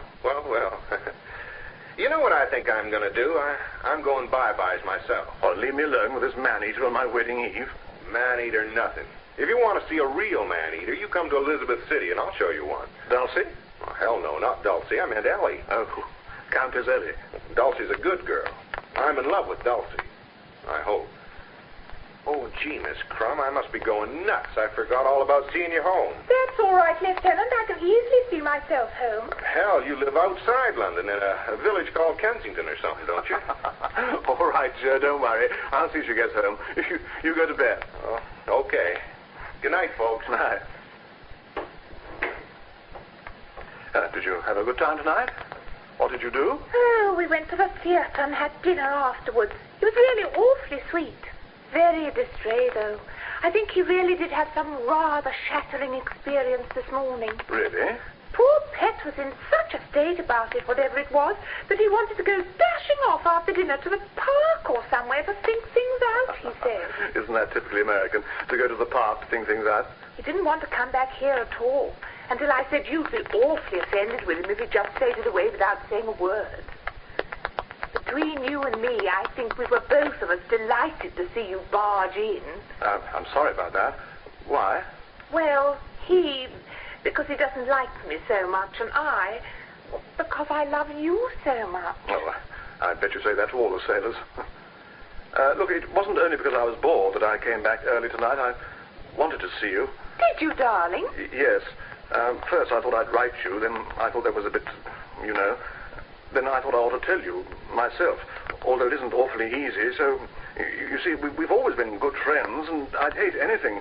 You know what I think I'm going to do? I'm going bye-byes myself. Oh, leave me alone with this man-eater on my wedding eve. Man-eater nothing. If you want to see a real man-eater, you come to Elizabeth City and I'll show you one. Dulcie? Oh, hell no, not Dulcie. I meant Ellie. Oh, Countess Ellie. Dulcie's a good girl. I'm in love with Dulcie. I hope. Oh, gee, Miss Crum, I must be going nuts. I forgot all about seeing you home. That's all right, Lieutenant. I can easily see myself home. Hell, you live outside London in a village called Kensington or something, don't you? All right, Joe, don't worry. I'll see she gets home. You go to bed. Oh, okay. Good night, folks. Night. Did you have a good time tonight? What did you do? Oh, we went to the theatre and had dinner afterwards. It was really awfully sweet. Very distrait, though. I think he really did have some rather shattering experience this morning. Really? Poor Pet was in such a state about it, whatever it was, that he wanted to go dashing off after dinner to the park or somewhere to think things out, he said. Isn't that typically American, to go to the park to think things out? He didn't want to come back here at all, until I said you'd be awfully offended with him if he just faded away without saying a word. Between you and me, I think we were both of us delighted to see you barge in. I'm sorry about that. Why? Well, because he doesn't like me so much, and because I love you so much. Oh, I bet you say that to all the sailors. Look, it wasn't only because I was bored that I came back early tonight. I wanted to see you. Did you, darling? Yes. First I thought I'd write you, then I thought that was a bit, Then I thought I ought to tell you myself, although it isn't awfully easy. So, you see, we've always been good friends, and I'd hate anything.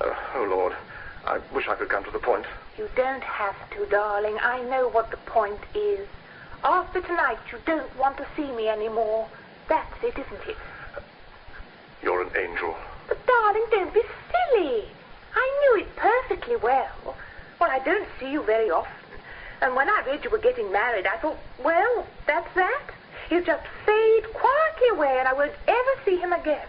Oh, Lord, I wish I could come to the point. You don't have to, darling. I know what the point is. After tonight, you don't want to see me anymore. That's it, isn't it? You're an angel. But, darling, don't be silly. I knew it perfectly well. Well, I don't see you very often. And when I read you were getting married, I thought, well, that's that. He'll just fade quietly away and I won't ever see him again.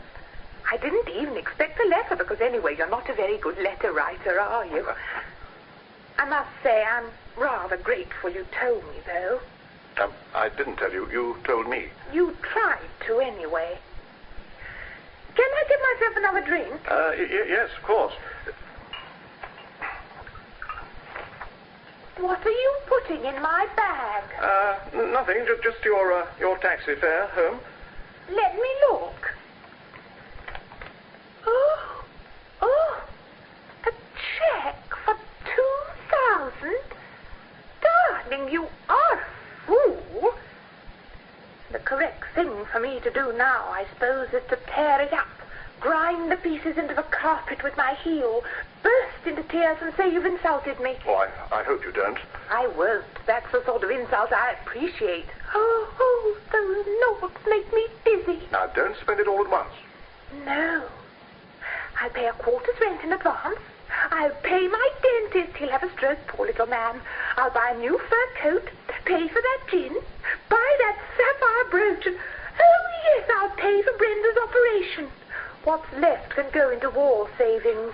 I didn't even expect a letter because anyway, you're not a very good letter writer, are you? I must say I'm rather grateful you told me, though. I didn't tell you. You told me. You tried to anyway. Can I get myself another drink? Yes, of course. What are you putting in my bag? Nothing. Just your taxi fare home. Let me look. Oh, a check for 2,000? Darling, you are a fool. The correct thing for me to do now, I suppose, is to tear it up, grind the pieces into the carpet with my heel, burst into tears and say you've insulted me. Oh, I hope you don't. I won't. That's the sort of insult I appreciate. Oh, those notes make me dizzy. Now, don't spend it all at once. No. I'll pay a quarter's rent in advance. I'll pay my dentist. He'll have a stroke, poor little man. I'll buy a new fur coat, pay for that gin, buy that sapphire brooch, and, oh, yes, I'll pay for Brenda's operation. What's left can go into war savings.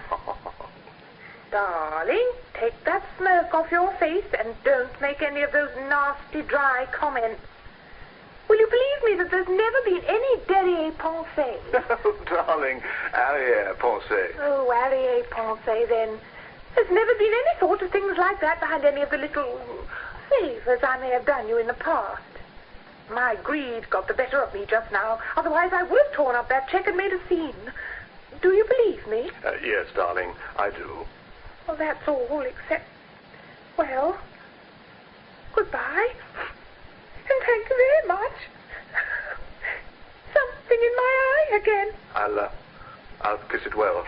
Darling, take that smirk off your face and don't make any of those nasty, dry comments. Will you believe me that there's never been any arrière-pensée? Oh, darling, arrière-pensée. Oh, arrière-pensée, then. There's never been any thought of things like that behind any of the little favors I may have done you in the past. My greed got the better of me just now. Otherwise, I would have torn up that check and made a scene. Do you believe me? Yes, darling, I do. Well, that's all, except... Well, goodbye. And thank you very much. Something in my eye again. I'll kiss it well.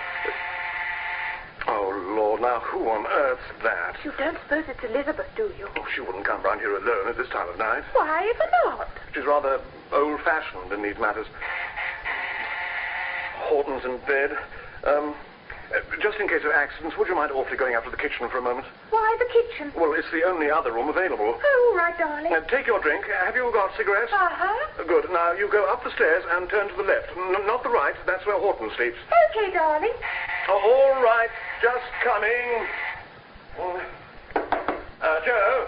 Oh, Lord, now who on earth's that? You don't suppose it's Elizabeth, do you? Oh, she wouldn't come round here alone at this time of night. Why ever not? She's rather old-fashioned in these matters. Horton's in bed. Just in case of accidents, would you mind awfully going up to the kitchen for a moment? Why the kitchen? Well, it's the only other room available. Oh, all right, darling. Take your drink. Have you got cigarettes? Uh-huh. Good. Now, you go up the stairs and turn to the left. Not the right. That's where Horton sleeps. Okay, darling. Oh, all right. Just coming. Joe.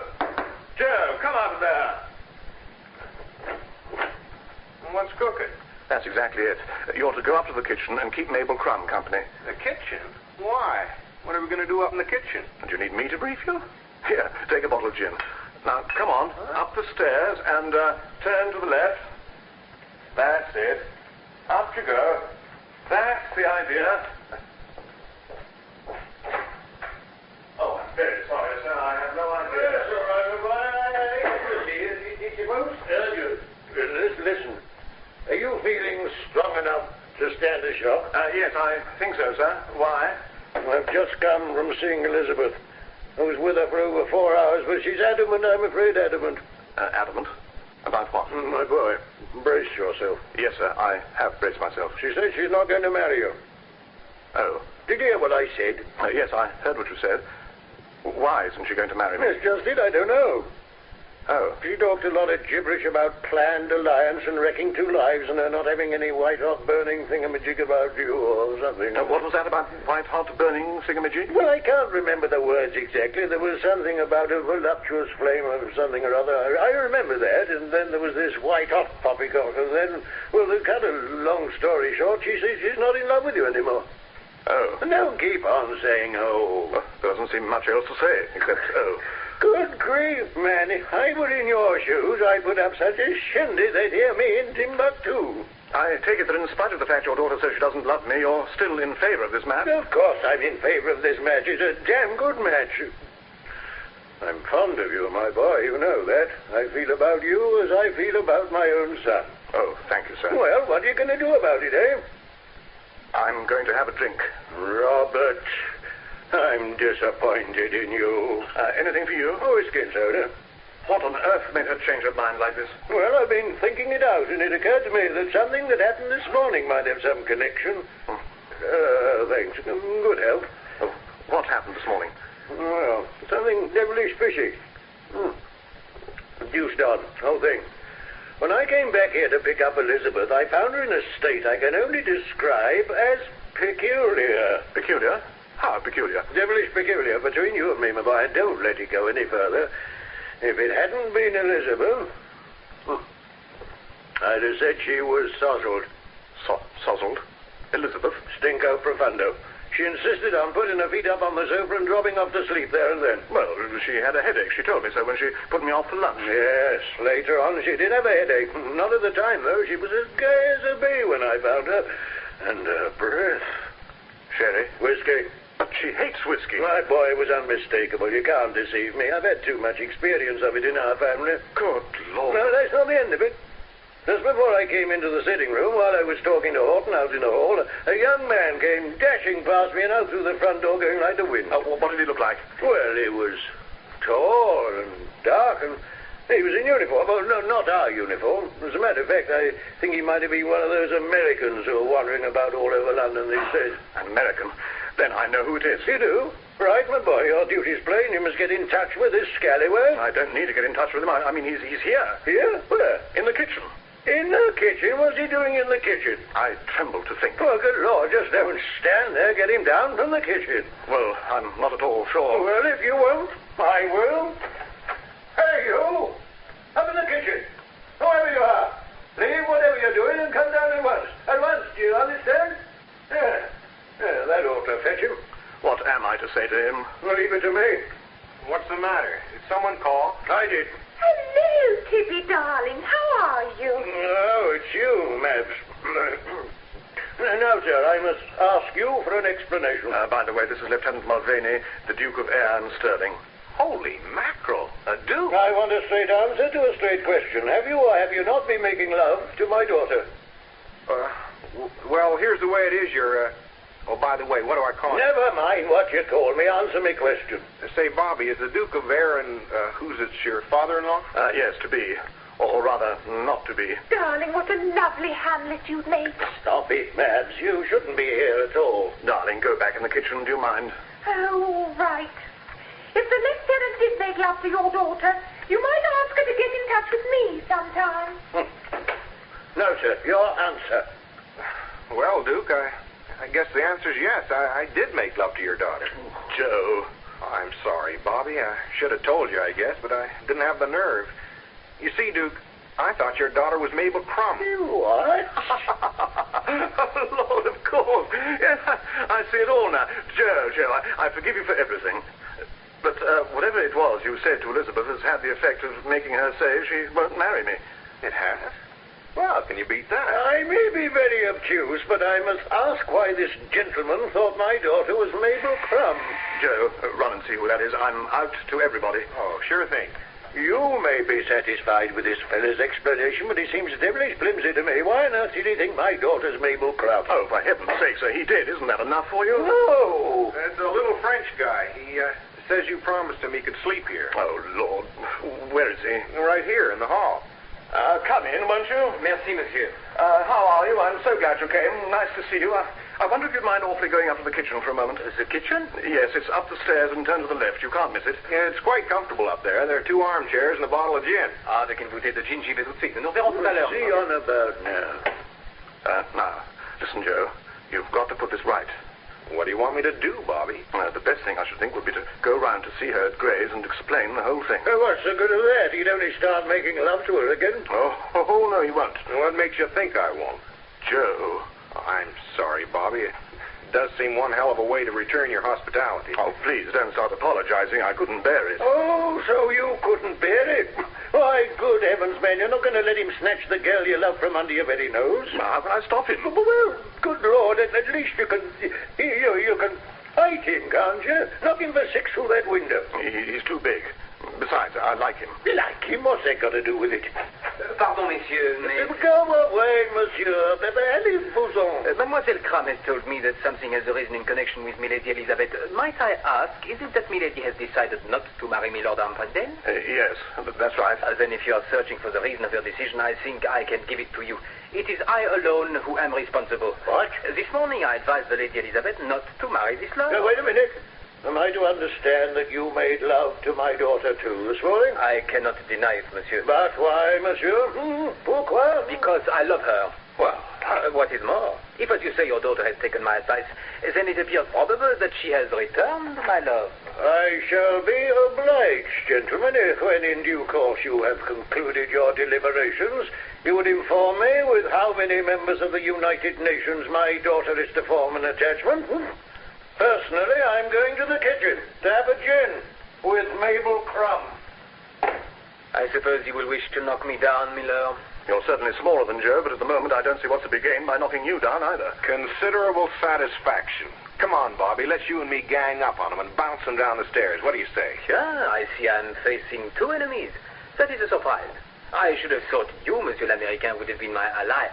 Joe, come out of there. What's cooking? That's exactly it. You're to go up to the kitchen and keep Mabel Crum company. The kitchen? Why? What are we going to do up in the kitchen? And you need me to brief you? Here, take a bottle of gin. Now, come on, up the stairs and turn to the left. That's it. Up you go. That's the idea. Oh, I'm very sorry, sir. I have no idea. That's all right, it's most urgent. Listen. Are you feeling strong enough to stand a shock? Yes, I think so, sir. Why? I've just come from seeing Elizabeth. I was with her for over 4 hours, but she's adamant, I'm afraid adamant. Adamant? About what? My boy, brace yourself. Yes, sir, I have braced myself. She said she's not going to marry you. Oh. Did you hear what I said? Yes, I heard what you said. Why isn't she going to marry me? That's just it, I don't know. Oh. She talked a lot of gibberish about planned alliance and wrecking 2 lives and her not having any white-hot burning thingamajig about you or something. What was that about white-hot burning thingamajig? Well, I can't remember the words exactly. There was something about a voluptuous flame of something or other. I remember that, and then there was this white-hot poppycock, and then, well, to cut a long story short, she says she's not in love with you anymore. Oh. Now keep on saying, oh. Well, there doesn't seem much else to say, except, oh. Good grief, man. If I were in your shoes, I'd put up such a shindy they'd hear me in Timbuktu. I take it that in spite of the fact your daughter says she doesn't love me, you're still in favor of this match? Of course I'm in favor of this match. It's a damn good match. I'm fond of you, my boy. You know that. I feel about you as I feel about my own son. Oh, thank you, sir. Well, what are you going to do about it, eh? I'm going to have a drink. Robert, I'm disappointed in you. Anything for you? Oh, whiskey and soda. What on earth made her change her mind like this? Well, I've been thinking it out, and it occurred to me that something that happened this morning might have some connection. Thanks. Good health. Oh, what happened this morning? Well, something devilish fishy. Deuced odd, whole thing. When I came back here to pick up Elizabeth, I found her in a state I can only describe as peculiar. Peculiar? How peculiar? Devilish peculiar. Between you and me, my boy, don't let it go any further. If it hadn't been Elizabeth, I'd have said she was sozzled. Sozzled? Elizabeth? Stinko profundo. She insisted on putting her feet up on the sofa and dropping off to sleep there and then. Well, she had a headache. She told me so when she put me off for lunch. Yes, later on she did have a headache. Not at the time, though. She was as gay as a bee when I found her. And her breath. Sherry? Whiskey. But she hates whiskey. My boy was unmistakable. You can't deceive me. I've had too much experience of it in our family. Good Lord. No, that's not the end of it. Just before I came into the sitting room, while I was talking to Horton out in the hall, a young man came dashing past me and out through the front door going like the wind. What did he look like? Well, he was tall and dark, and he was in uniform. Well, no, not our uniform. As a matter of fact, I think he might have been one of those Americans who are wandering about all over London these days. American? Then I know who it is. You do? Right, my boy. Your duty's plain. You must get in touch with this scallywag. I don't need to get in touch with him. I mean, he's here. Here? Where? In the kitchen. In the kitchen? What's he doing in the kitchen? I tremble to think. Oh, good Lord, just don't stand there. Get him down from the kitchen. Well, I'm not at all sure. Well, if you won't, I will. Hey, you! Up in the kitchen. Whoever you are. Leave whatever you're doing and come down at once. At once, do you understand? Yeah, that ought to fetch him. What am I to say to him? Leave it to me. What's the matter? Did someone call? I did. Hello, Tippy, darling. How are you? Oh, it's you, Mabs. Now, sir, I must ask you for an explanation. By the way, this is Lieutenant Mulvaney, the Duke of Ayr and Stirling. Holy mackerel. A duke? I want a straight answer to a straight question. Have you or have you not been making love to my daughter? Well, here's the way it is. Oh, by the way, what do I call you? Never mind what you call me. Answer me question. Say, Bobby, is the Duke of Ayr and, who's it, your father-in-law? Yes, to be. Or rather, not to be. Darling, what a lovely Hamlet you'd make. Stop it, Mabs. You shouldn't be here at all. Darling, go back in the kitchen. Do you mind? Oh, right. If the lieutenant did make love to your daughter, you might ask her to get in touch with me sometime. No, sir. Your answer. Well, Duke, I guess the answer's yes. I did make love to your daughter. Joe. I'm sorry, Bobby. I should have told you, I guess, but I didn't have the nerve. You see, Duke, I thought your daughter was Mabel Crum. What? Oh, Lord, of course. Yes, I see it all now. Joe, I forgive you for everything. But whatever it was you said to Elizabeth has had the effect of making her say she won't marry me. It has? Well, can you beat that? I may be very obtuse, but I must ask why this gentleman thought my daughter was Mabel Crum. Joe, run and see who that is. I'm out to everybody. Oh, sure thing. You may be satisfied with this fellow's explanation, but he seems devilish flimsy to me. Why on earth did he think my daughter's Mabel Crum? Oh, for heaven's sake, sir, he did. Isn't that enough for you? No. It's a little French guy. He says you promised him he could sleep here. Oh, Lord. Where is he? Right here in the hall. Come in, won't you? Merci, monsieur. How are you? I'm so glad you came. Nice to see you. I wonder if you'd mind awfully going up to the kitchen for a moment. The kitchen? Yes, it's up the stairs and turn to the left. You can't miss it. Yeah, it's quite comfortable up there. There are 2 armchairs and a bottle of gin. Ah, dès qu'une bouteille de gin, j'y vais tout de suite. Nous verrons tout à l'heure. See on about now. Now, listen, Joe. You've got to put this right. What do you want me to do, Bobby? The best thing I should think would be to go round to see her at Gray's and explain the whole thing. What's the good of that? He'd only start making love to her again. Oh, no, he won't. What makes you think I won't? Joe. I'm sorry, Bobby. It does seem one hell of a way to return your hospitality. Oh, please, don't start apologizing. I couldn't bear it. Oh, so you couldn't bear it? Why, good heavens, man, you're not going to let him snatch the girl you love from under your very nose? How can I stop him? Well, good Lord, at least you can fight him, can't you? Knock him for 6 through that window. He's too big. Besides, I like him. Like him? What's that got to do with it? Pardon, messieurs, mais... Go away, monsieur. Allez-vous en. Mademoiselle Crum has told me that something has arisen in connection with Milady Elizabeth. Might I ask, is it that Milady has decided not to marry me, Lord Harpenden? Yes, that's right. Then if you are searching for the reason of your decision, I think I can give it to you. It is I alone who am responsible. What? This morning I advised the Lady Elizabeth not to marry this lord. Wait a minute. Am I to understand that you made love to my daughter, too, this morning? I cannot deny it, monsieur. But why, monsieur? Pourquoi? Because I love her. Well, what is more, if, as you say, your daughter has taken my advice, then it appears probable that she has returned my love. I shall be obliged, gentlemen, if when in due course you have concluded your deliberations, you would inform me with how many members of the United Nations my daughter is to form an attachment. Personally, I'm going to the kitchen to have a gin with Mabel Crum. I suppose you will wish to knock me down, Miller. You're certainly smaller than Joe, but at the moment I don't see what's to be gained by knocking you down either. Considerable satisfaction. Come on, Bobby. Let's you and me gang up on him and bounce him down the stairs. What do you say? Sure, I see I'm facing 2 enemies. That is a surprise. I should have thought you, Monsieur l'Américain, would have been my ally,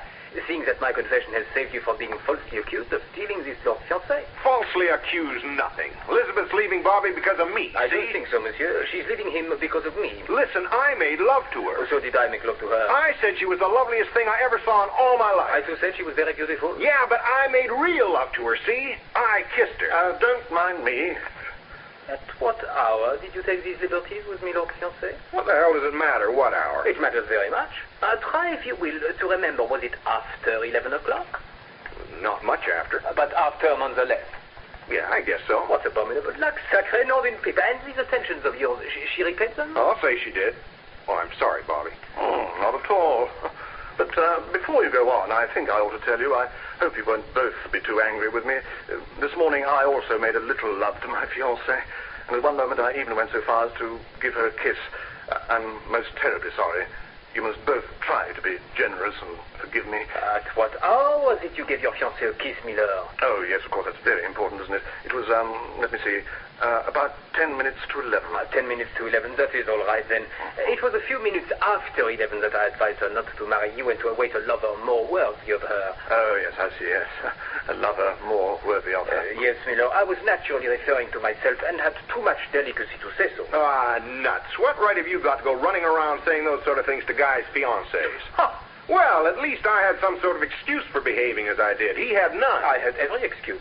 seeing that my confession has saved you from being falsely accused of stealing this your fiancée. Falsely accused nothing. Elizabeth's leaving Bobby because of me. I don't think so, monsieur. She's leaving him because of me. Listen, I made love to her. So did I make love to her. I said she was the loveliest thing I ever saw in all my life. I too said she was very beautiful. Yeah, but I made real love to her, see? I kissed her. Don't mind me. At what hour did you take these liberties with Milord fiancé? What the hell does it matter? What hour? It matters very much. Try, if you will, to remember, was it after 11 o'clock? Not much after. But after, nonetheless. Yeah, I guess so. What abominable luck, sacré northern people. And these attentions of yours, she repents them? I'll say she did. Oh, I'm sorry, Bobby. Not at all. But before you go on, I think I ought to tell you, I hope you won't both be too angry with me. This morning I also made a little love to my fiancée. And at one moment I even went so far as to give her a kiss. I'm most terribly sorry. You must both try to be generous and forgive me. At what hour was it you gave your fiancée a kiss, Miller? Oh, yes, of course, that's very important, isn't it? It was, let me see, about 10 minutes to 11. 10 minutes to 11, that is all right then. It was a few minutes after 11 that I advised her not to marry you and to await a lover more worthy of her. Oh, yes, I see, yes. A lover more worthy of her. Yes, Miller, I was naturally referring to myself and had too much delicacy to say so. Ah, nuts. What right have you got to go running around saying those sort of things to guys' fiancés? Huh. Well, at least I had some sort of excuse for behaving as I did. He had none. I had every excuse.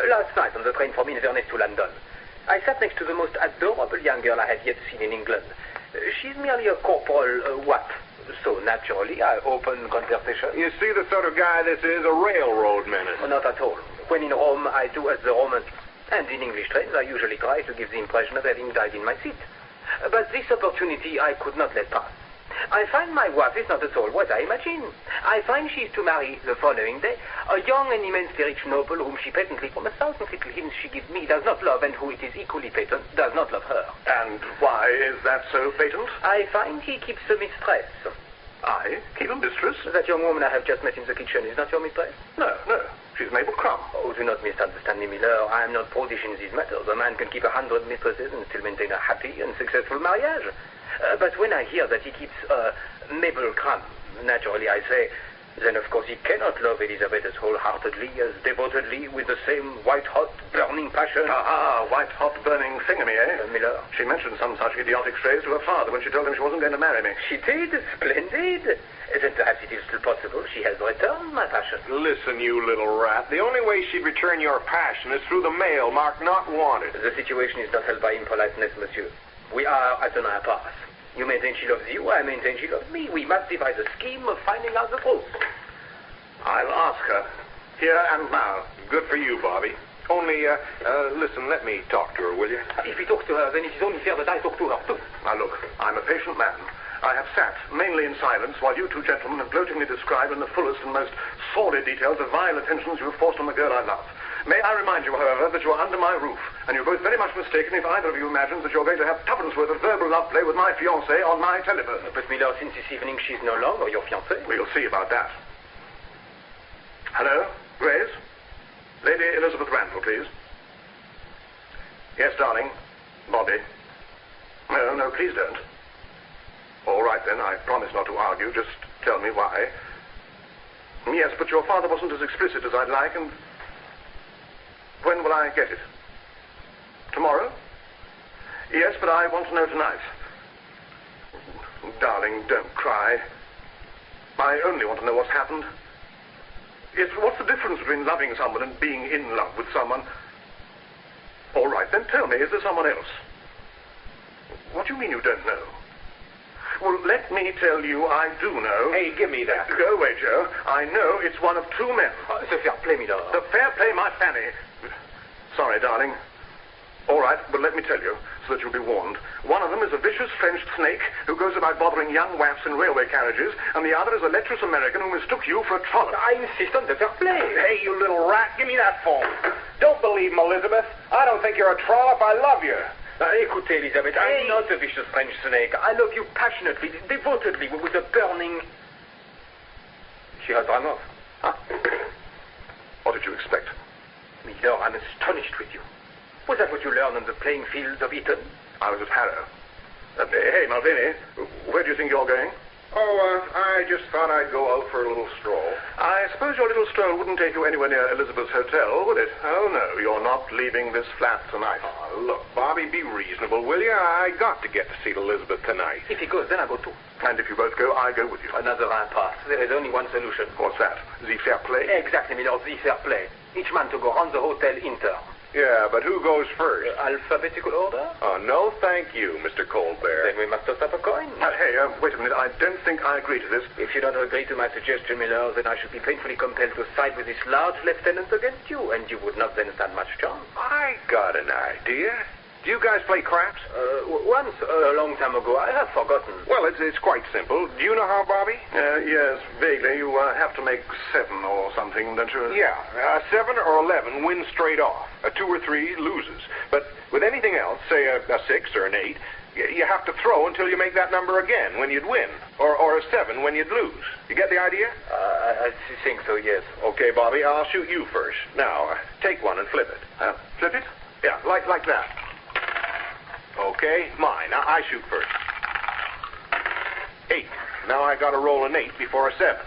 Last night on the train from Inverness to London, I sat next to the most adorable young girl I had yet seen in England. She's merely a corporal, what? So naturally, I opened conversation. You see the sort of guy this is, a railroad menace. Oh, not at all. When in Rome, I do as the Romans. And in English trains, I usually try to give the impression of having died in my seat. But this opportunity I could not let pass. I find my wife is not at all what I imagine. I find she is to marry the following day a young and immensely rich noble whom she patently, from a thousand little hints she gives me, does not love, and who, it is equally patent, does not love her. And why is that so patent? I find he keeps a mistress. I keep a mistress? That young woman I have just met in the kitchen is not your mistress? No. She's Mabel Crum. Oh, do not misunderstand me, Miller. I am not prudish in these matters. A man can keep 100 mistresses and still maintain a happy and successful marriage. But when I hear that he keeps Mabel Crum, naturally I say, then of course he cannot love Elizabeth as wholeheartedly, as devotedly, with the same white-hot, burning passion. White-hot, burning thingamy, eh? Miller. She mentioned some such idiotic phrase to her father when she told him she wasn't going to marry me. She did? Splendid. Then perhaps it is still possible she has returned my passion. Listen, you little rat. The only way she'd return your passion is through the mail marked not wanted. The situation is not held by impoliteness, monsieur. We are at an impasse. You maintain she loves you, I maintain she loves me. We must devise a scheme of finding out the truth. I'll ask her, here and now. Good for you, Bobby. Only, listen, let me talk to her, will you? If he talks to her, then it is only fair that I talk to her, too. Now, look, I'm a patient man. I have sat, mainly in silence, while you two gentlemen have gloatingly described in the fullest and most sordid details the vile attentions you have forced on the girl I love. May I remind you, however, that you are under my roof, and you're both very much mistaken if either of you imagines that you're going to have tuppence worth of verbal love play with my fiancée on my telephone. But, Miller, since this evening she's no longer your fiancée. We'll see about that. Hello, Grace? Lady Elizabeth Randall, please. Yes, darling. Bobby. No, please don't. All right, then. I promise not to argue. Just tell me why. Yes, but your father wasn't as explicit as I'd like, and... When will I get it? Tomorrow? Yes, but I want to know tonight. Darling, don't cry. I only want to know what's happened. Yes, but what's the difference between loving someone and being in love with someone? All right, then tell me, is there someone else? What do you mean you don't know? Well, let me tell you, I do know. Hey, give me that. Go away, Joe. I know it's one of two men. The fair play, Miller. The fair play, my Fanny. Sorry, darling. All right, but let me tell you, so that you'll be warned. One of them is a vicious French snake who goes about bothering young waifs in railway carriages, and the other is a lecherous American who mistook you for a trollop. I insist on the fair play. Hey, you little rat, give me that phone. Don't believe him, Elizabeth. I don't think you're a trollop. I love you. Écoutez, Elizabeth, I'm not a vicious French snake. I love you passionately, devotedly, with a burning... She has rung off. Huh? What did you expect? Miller, I'm astonished with you. Was that what you learned on the playing fields of Eton? I was at Harrow. Hey, Mulvaney, where do you think you're going? Oh, I just thought I'd go out for a little stroll. I suppose your little stroll wouldn't take you anywhere near Elizabeth's hotel, would it? Oh, no, you're not leaving this flat tonight. Oh, look, Bobby, be reasonable, will you? I got to get to see Elizabeth tonight. If he goes, then I go too. And if you both go, I go with you. Another impasse. There is only one solution. What's that? The fair play? Exactly, Miller, the fair play. Each man to go on the hotel in turn. Yeah, but who goes first? Alphabetical order? Oh, no, thank you, Mr. Colbert. Then we must toss up a coin. Hey, wait a minute. I don't think I agree to this. If you don't agree to my suggestion, Miller, then I should be painfully compelled to side with this large lieutenant against you, and you would not then stand much chance. I got an idea. Do you guys play craps? Once, a long time ago, I have forgotten. Well, it's quite simple. Do you know how, Bobby? Yes, vaguely. You have to make 7 or something, don't you? Yeah, 7 or 11 wins straight off. A 2 or 3 loses. But with anything else, say a 6 or an 8, you have to throw until you make that number again when you'd win. Or a 7 when you'd lose. You get the idea? I think so, yes. Okay, Bobby, I'll shoot you first. Now, take one and flip it. Flip it? Yeah, like that. Okay, mine. Now, I shoot first. 8. Now I got to roll an 8 before a 7.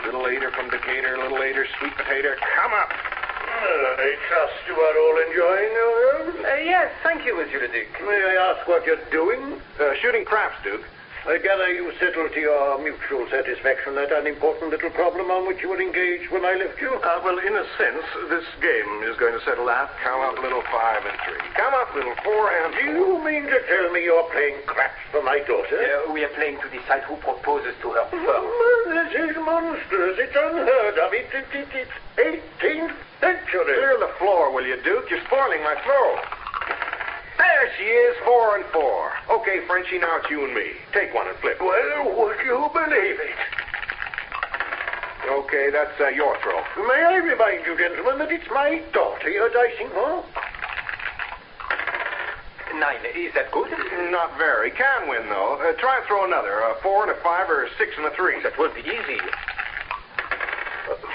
Little later from Decatur, little later sweet potato. Come up. I trust you are all enjoying yourselves. Yes, thank you, Monsieur le Duc. May I ask what you're doing? Shooting craps, Duke. I gather you settled to your mutual satisfaction that unimportant little problem on which you were engaged when I left you? Well, in a sense, this game is going to settle that. Come up, little 5 and 3. Come up, little 4 and 4. Do you mean to tell me you're playing craps for my daughter? We are playing to decide who proposes to her first. This is monstrous. It's unheard of. It's 18th century. Clear the floor, will you, Duke? You're spoiling my throw. There she is, 4 and 4. Okay, Frenchie, now it's you and me. Take one and flip. Well, would you believe it? Okay, that's your throw. May I remind you, gentlemen, that it's my daughter you're dicing for? 9. Is that good? Not very. Can win, though. Try and throw another. A 4 and a 5 or a 6 and a 3. That won't be easy.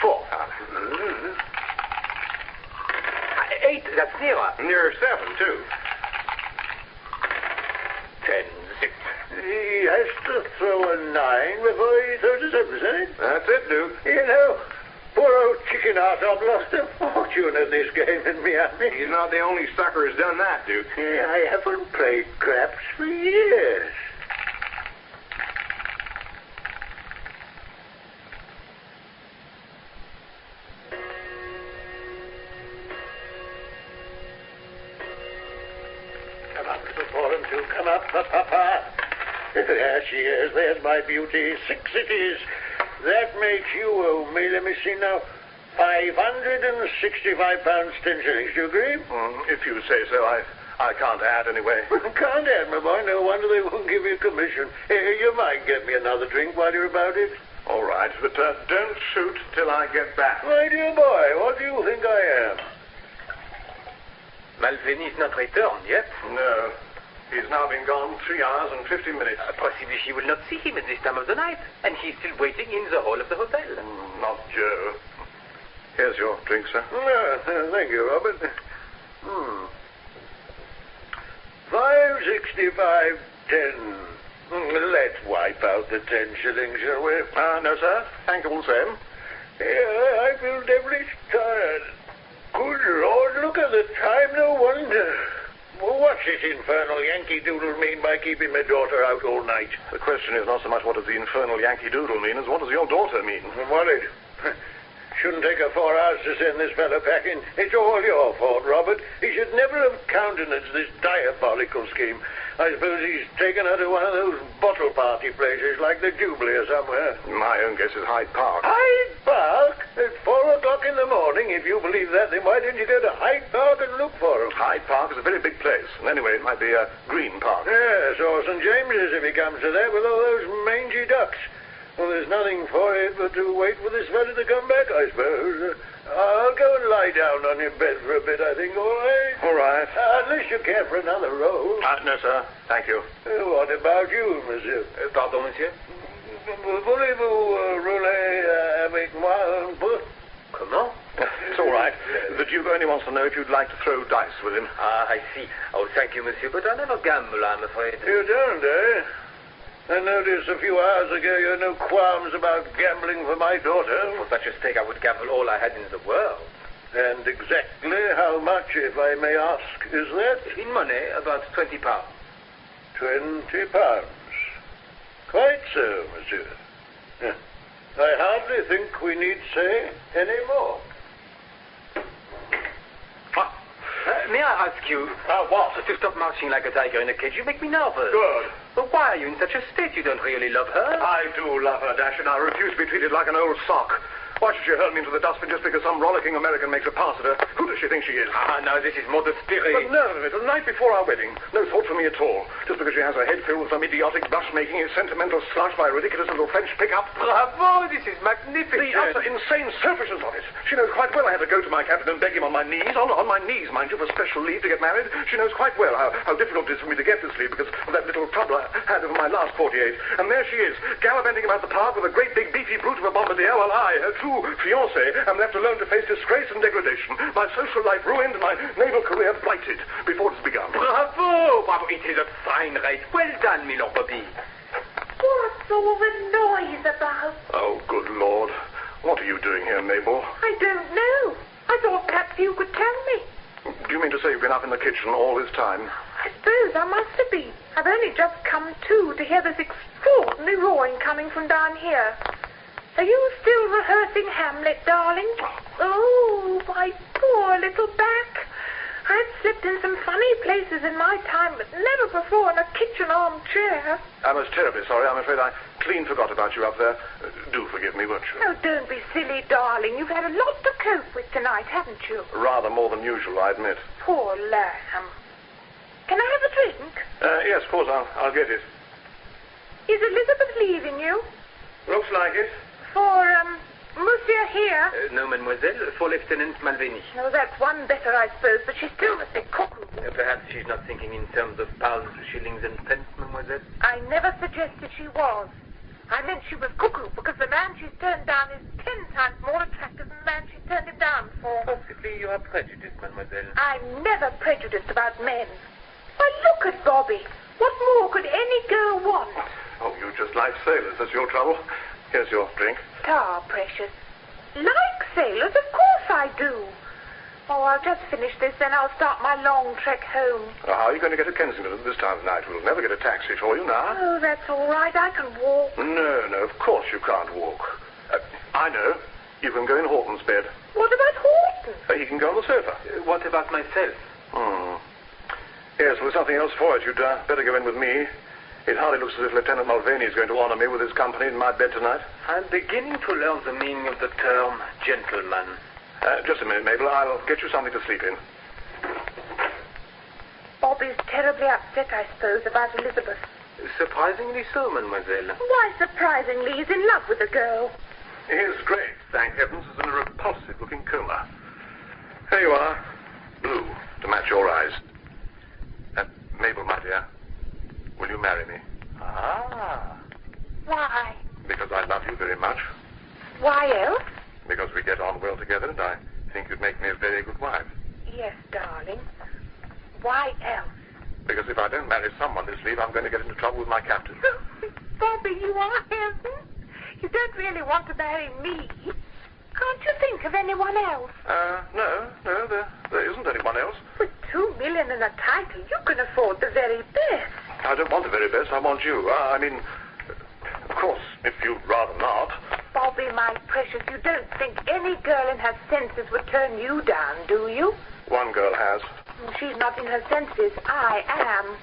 4. 8. That's nearer. Near 7, too. 10, 6. He has to throw a 9 before he throws a 7, eh? That's it, Duke. You know, poor old chicken Artop lost a fortune at this game in Miami. He's not the only sucker who's done that, Duke. Yeah, I haven't played craps for years. Come up, little 4 and 2. Come up, Papa. There she is. There's my beauty. 6 it is. That makes you owe me, let me see now, £565, 10 shillings. Do you agree? If you say so, I can't add anyway. Can't add, my boy. No wonder they won't give you a commission. You might get me another drink while you're about it. All right, but don't shoot till I get back. My dear boy, what do you think I am? Mulvaney is not returned yet. No. He's now been gone 3 hours and 50 minutes. Possibly she will not see him at this time of the night, and he's still waiting in the hall of the hotel. Not Joe. Here's your drink, sir. Thank you, Robert. 565, 10. Let's wipe out the 10 shillings, shall we? No, sir. Thank you all the same. Yeah, I feel devilish tired. Good Lord, look at the time, no wonder. Well, what's this infernal Yankee Doodle mean by keeping my daughter out all night? The question is not so much what does the infernal Yankee Doodle mean as what does your daughter mean? I'm worried. Shouldn't take her 4 hours to send this fellow packing. It's all your fault, Robert. He should never have countenanced this diabolical scheme. I suppose he's taken her to one of those bottle party places like the Jubilee or somewhere. My own guess is Hyde Park. Hyde Park? At 4 o'clock in the morning? If you believe that, then why didn't you go to Hyde Park and look for him? Hyde Park is a very big place. And anyway, it might be a Green Park. Yes, or St. James's if he comes to that with all those mangy ducks. Well, there's nothing for it but to wait for this fellow to come back, I suppose. I'll go and lie down on your bed for a bit, I think, all right? All right. Unless you care for another roll. No, sir. Thank you. What about you, monsieur? Pardon, monsieur? Voulez-vous rouler avec moi un peu? Comment? It's all right. The Duke only wants to know if you'd like to throw dice with him. I see. Oh, thank you, monsieur, but I never gamble, I'm afraid. You don't, eh? I noticed a few hours ago you had no qualms about gambling for my daughter. For such a stake, I would gamble all I had in the world. And exactly how much, if I may ask, is that? In money, about £20. £20. Quite so, monsieur. I hardly think we need say any more. May I ask you... what? To stop marching like a tiger in a cage. You make me nervous. Good. But why are you in such a state? You don't really love her. I do love her, Dash, and I refuse to be treated like an old sock. Why should she hurl me into the dustbin just because some rollicking American makes a pass at her? Who does she think she is? No, this is more the spirit. The nerve of it, the night before our wedding. No thought for me at all. Just because she has her head filled with some idiotic blush-making sentimental slush by a ridiculous little French pickup. Bravo, this is magnificent. The utter insane selfishness of it. She knows quite well I had to go to my captain and beg him on my knees, on my knees, mind you, for special leave to get married. She knows quite well how difficult it is for me to get this leave because of that little trouble I had over my last 48. And there she is, gallivanting about the park with a great big beefy brute of a bombardier, while I, her true fiancée, am left alone to face disgrace and degradation, my social life ruined, my naval career blighted before it's begun. Bravo, bravo. It is a fine race. Well done, Milord Bobby. What's all the noise about? Oh, good Lord. What are you doing here, Mabel? I don't know. I thought perhaps you could tell me. Do you mean to say you've been up in the kitchen all this time? I suppose I must have been. I've only just come to hear this extraordinary roaring coming from down here. Are you still rehearsing Hamlet, darling? Oh, my poor little back. I've slept in some funny places in my time, but never before in a kitchen armchair. I was terribly sorry. I'm afraid I clean forgot about you up there. Do forgive me, won't you? Oh, don't be silly, darling. You've had a lot to cope with tonight, haven't you? Rather more than usual, I admit. Poor lamb. Can I have a drink? Yes, of course, I'll get it. Is Elizabeth leaving you? Looks like it. For, Monsieur here? No, mademoiselle, for Lieutenant Mulvaney. Oh, that's one better, I suppose, but she still must be cuckoo. Perhaps she's not thinking in terms of pounds, shillings, and pence, mademoiselle. I never suggested she was. I meant she was cuckoo because the man she's turned down is 10 times more attractive than the man she's turned him down for. Possibly you are prejudiced, mademoiselle. I'm never prejudiced about men. Why, look at Bobby. What more could any girl want? Oh, you just like sailors. That's your trouble. Here's your drink. Precious. Like sailors? Of course I do. Oh, I'll just finish this, then I'll start my long trek home. How are you going to get to Kensington at this time of night? We'll never get a taxi for you now. Oh, that's all right. I can walk. No, of course you can't walk. I know. You can go in Horton's bed. What about Horton? He can go on the sofa. What about myself? Yes, well, there's nothing else for it. You'd better go in with me. It hardly looks as if Lieutenant Mulvaney is going to honor me with his company in my bed tonight. I'm beginning to learn the meaning of the term gentleman. Just a minute, Mabel. I'll get you something to sleep in. Bobby's terribly upset, I suppose, about Elizabeth. Surprisingly so, mademoiselle. Why surprisingly? He's in love with the girl. His grave, thank heavens, is in a repulsive-looking coma. Here you are. Blue, to match your eyes. Mabel, my dear, will you marry me? Why? Because I love you very much. Why else? Because we get on well together, and I think you'd make me a very good wife. Yes, darling. Why else? Because if I don't marry someone this leave, I'm going to get into trouble with my captain. Bobby, you are heaven. You don't really want to marry me. Can't you think of anyone else? No, there isn't anyone else. With $2 million and a title, you can afford the very best. I don't want the very best. I want you. I mean, of course, if you'd rather not. Bobby, my precious, you don't think any girl in her senses would turn you down, do you? One girl has. She's not in her senses. I am.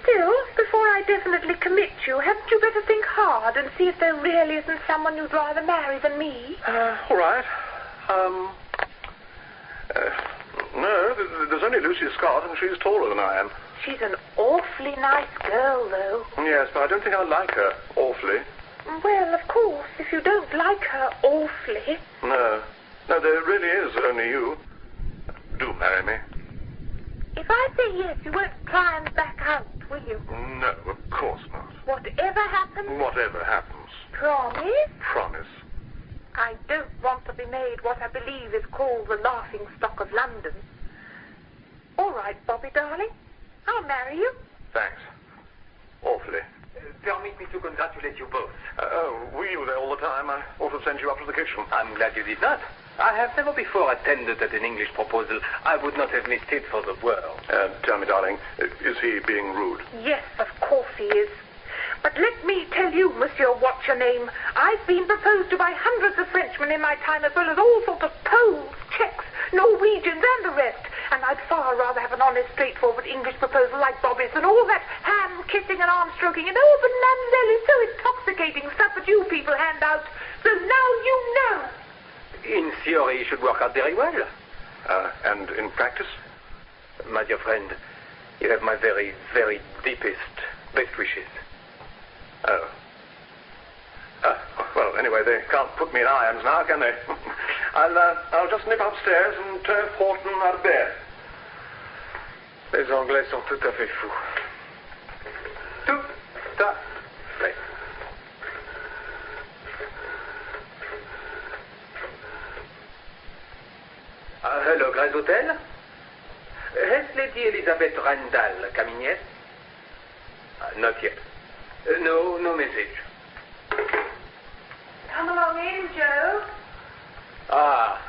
Still, before I definitely commit you, hadn't you better think hard and see if there really isn't someone you'd rather marry than me? All right. No, there's only Lucy Scott, and she's taller than I am. She's an awfully nice girl, though. Yes, but I don't think I like her awfully. Well, of course, if you don't like her awfully... No, there really is only you. Do marry me. If I say yes, you won't try and back out, will you? No, of course not. Whatever happens? Whatever happens. Promise? Promise. I don't want to be made what I believe is called the laughing stock of London. All right, Bobby, darling. I'll marry you. Thanks. Awfully. Permit me to congratulate you both. Were you there all the time? I ought to have sent you up to the kitchen. I'm glad you did not. I have never before attended at an English proposal. I would not have missed it for the world. Tell me, darling, is he being rude? Yes, of course he is. But let me tell you, Monsieur What's-Your-Name, I've been proposed to by hundreds of Frenchmen in my time, as well as all sorts of Poles, Czechs, Norwegians, and the rest. And I'd far rather have an honest, straightforward English proposal like Bobby's than all that hand-kissing and arm-stroking and mademoiselle is so intoxicating stuff that you people hand out. So now you know. In theory, you should work out very well. And in practice? My dear friend, you have my very, very deepest, best wishes. Oh. Well, anyway, they can't put me in irons now, can they? I'll just nip upstairs and turn Horton out of bed. Les Anglais sont tout à fait fous. Tout à fait. Hello, Grand Hotel. Has Lady Elizabeth Randall come in yet? Not yet. No message. Come along in, Joe. Ah,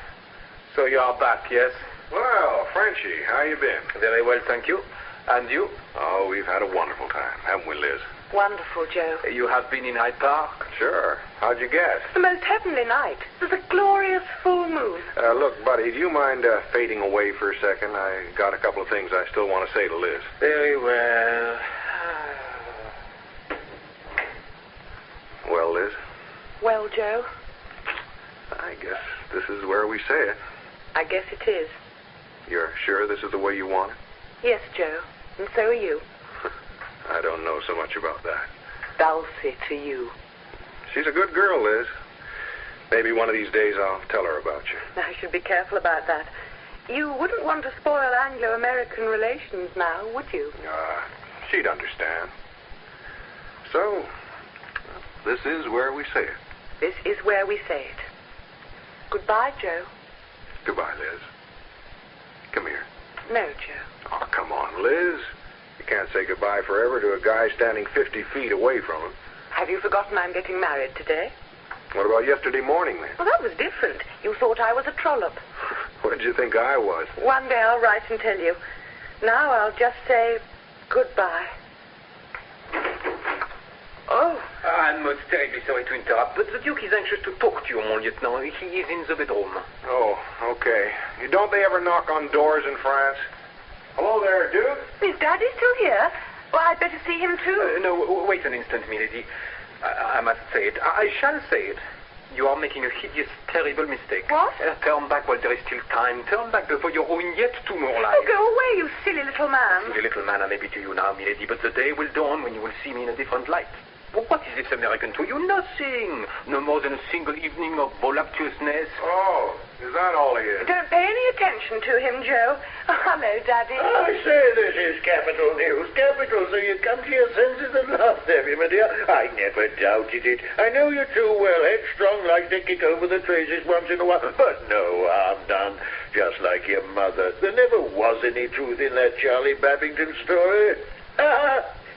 so you are back, yes? Well, Frenchie, how you been? Very well, thank you. And you? Oh, we've had a wonderful time, haven't we, Liz? Wonderful, Joe. You have been in Hyde Park? Sure. How'd you guess? The most heavenly night. There's a glorious full moon. Look, buddy, do you mind fading away for a second? I got a couple of things I still want to say to Liz. Very well. Well, Liz? Well, Joe, I guess this is where we say it. I guess it is. You're sure this is the way you want it? Yes, Joe, and so are you. I don't know so much about that. Dulcie to you. She's a good girl, Liz. Maybe one of these days I'll tell her about you. I should be careful about that. You wouldn't want to spoil Anglo-American relations now, would you? She'd understand. So, this is where we say it. This is where we say it. Goodbye, Joe. Goodbye, Liz. Come here. No, Joe. Oh, come on, Liz. You can't say goodbye forever to a guy standing 50 feet away from him. Have you forgotten I'm getting married today? What about yesterday morning, then? Well, that was different. You thought I was a trollop. What did you think I was? One day I'll write and tell you. Now I'll just say goodbye. Oh, I'm most terribly sorry to interrupt, but the Duke is anxious to talk to you, mon lieutenant. He is in the bedroom. Oh, okay. Don't they ever knock on doors in France? Hello there, Duke. Is Daddy still here? Well, I'd better see him too. No, wait an instant, milady. I must say it. I shall say it. You are making a hideous, terrible mistake. What? Turn back while there is still time. Turn back before you ruin yet two more lives. Oh, go away, you silly little man. Silly little man I may be to you now, milady, but the day will dawn when you will see me in a different light. Well, what is this American to you? Nothing. No more than a single evening of voluptuousness. Oh, is that all he is? Don't pay any attention to him, Joe. Oh, hello, Daddy. I say this is capital news. Capital, so you come to your senses at last, have you, my dear? I never doubted it. I know you too well. Headstrong, like to kick over the traces once in a while. But no harm done. Just like your mother. There never was any truth in that Charlie Babington story.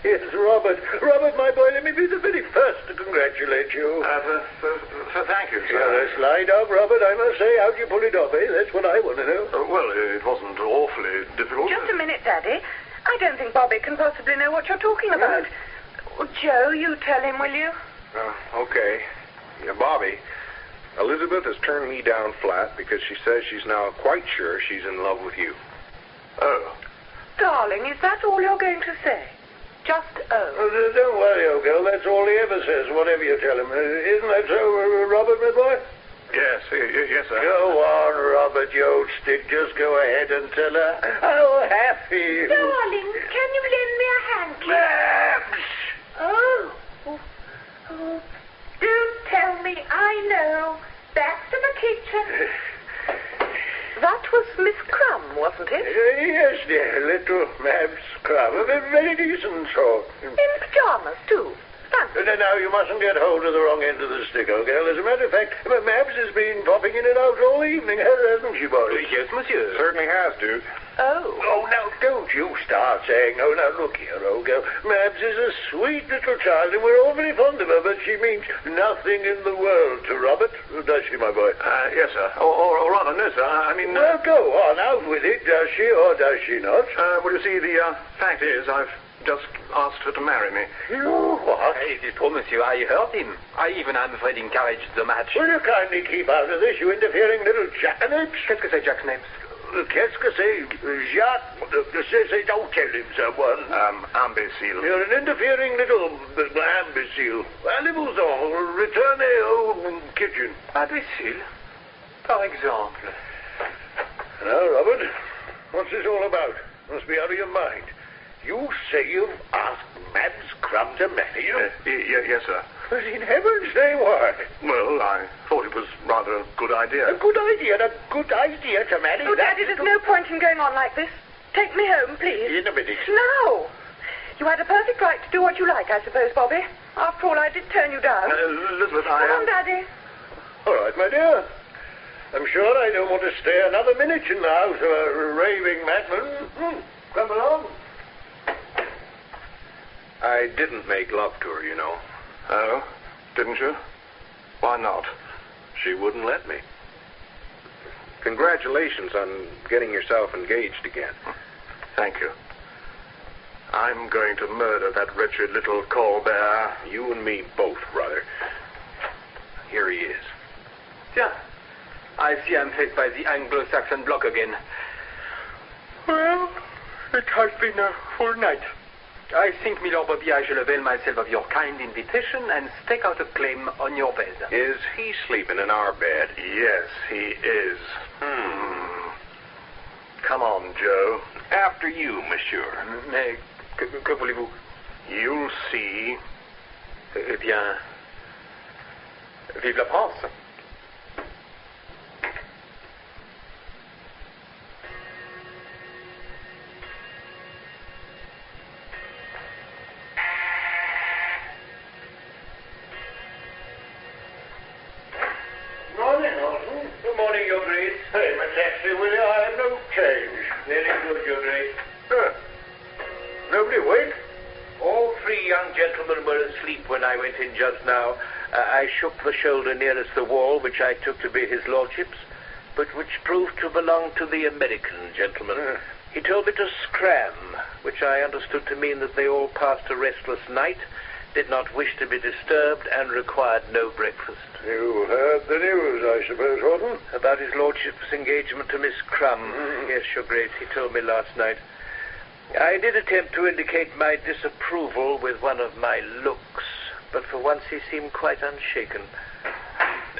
Yes, Robert. Robert, my boy, let me be the very first to congratulate you. Thank you, sir. You're a sly dog, Robert, I must say. How'd you pull it off, eh? That's what I want to know. Well, it wasn't awfully difficult. Just a minute, Daddy. I don't think Bobby can possibly know what you're talking about. Oh, Joe, you tell him, will you? Okay. Yeah, Bobby, Elizabeth has turned me down flat because she says she's now quite sure she's in love with you. Oh. Darling, is that all you're going to say? Just Don't worry, old girl. That's all he ever says, whatever you tell him. Isn't that so, Robert, my boy? Yes, yes, sir. Go on, Robert, you old stick. Just go ahead and tell her how happy you... Darling, can you lend me a hand, please? Oh, do tell me. I know. Back to the kitchen. That was Miss Crum, wasn't it? Yes, dear. Little Mabel Crum. A very decent sort. In pyjamas, too. Fancy. Now, you mustn't get hold of the wrong end of the stick, old girl. As a matter of fact, Mabs has been popping in and out all evening, hasn't she, boy? Yes, monsieur. Certainly has, Duke. Oh, now, don't you start saying, oh, now, look here, old girl. Mabs is a sweet little child, and we're all very fond of her, but she means nothing in the world to Robert. Does she, my boy? Yes, sir. Or rather, no, sir. I mean... Well, go on, out with it. Does she or does she not? Well, you see, the fact is, I've just asked her to marry me. You what? It is true, monsieur. I heard him. I even, I'm afraid, encouraged the match. Will you kindly keep out of this, you interfering little jackanapes? Qu'est-ce que c'est, jackanapes? Qu'est-ce que c'est? Jacques, don't tell him, someone. Imbecile. You're an interfering little imbecile. Allez-vous-en, retournez au kitchen. Imbécile? Par exemple. Now, Robert, what's this all about? Must be out of your mind. You say you've asked Mabel Crum to marry you? Yes, sir. But in heaven's name, why? Well, I thought it was rather a good idea. A good idea to marry Oh, that Daddy, there's little... no point in going on like this. Take me home, please. In a minute. No. You had a perfect right to do what you like, I suppose, Bobby. After all, I did turn you down. Elizabeth, Come on, Daddy. All right, my dear. I'm sure I don't want to stay another minute in the house of a raving madman. Come along. I didn't make love to her, you know. Oh, didn't you? Why not? She wouldn't let me. Congratulations on getting yourself engaged again. Thank you. I'm going to murder that wretched little Colbert. You and me both, brother. Here he is. Tiens, I see I'm faced by the Anglo-Saxon bloc again. Well, it has been a full night. I think, Milord Bobby, I shall avail myself of your kind invitation and stake out a claim on your bed. Is he sleeping in our bed? Yes, he is. Come on, Joe. After you, monsieur. Mais que voulez-vous? You'll see. Eh bien, vive la France. Good morning, Your Grace. Hey, my taxi, will you? I have no change. Very good, Your Grace. Nobody awake? All three young gentlemen were asleep when I went in just now. I shook the shoulder nearest the wall, which I took to be his lordship's, but which proved to belong to the American gentleman. He told me to scram, which I understood to mean that they all passed a restless night, did not wish to be disturbed, and required no breakfast. You heard the news, I suppose, Horton? About his lordship's engagement to Miss Crum. Yes, Your Grace, he told me last night. I did attempt to indicate my disapproval with one of my looks, but for once he seemed quite unshaken.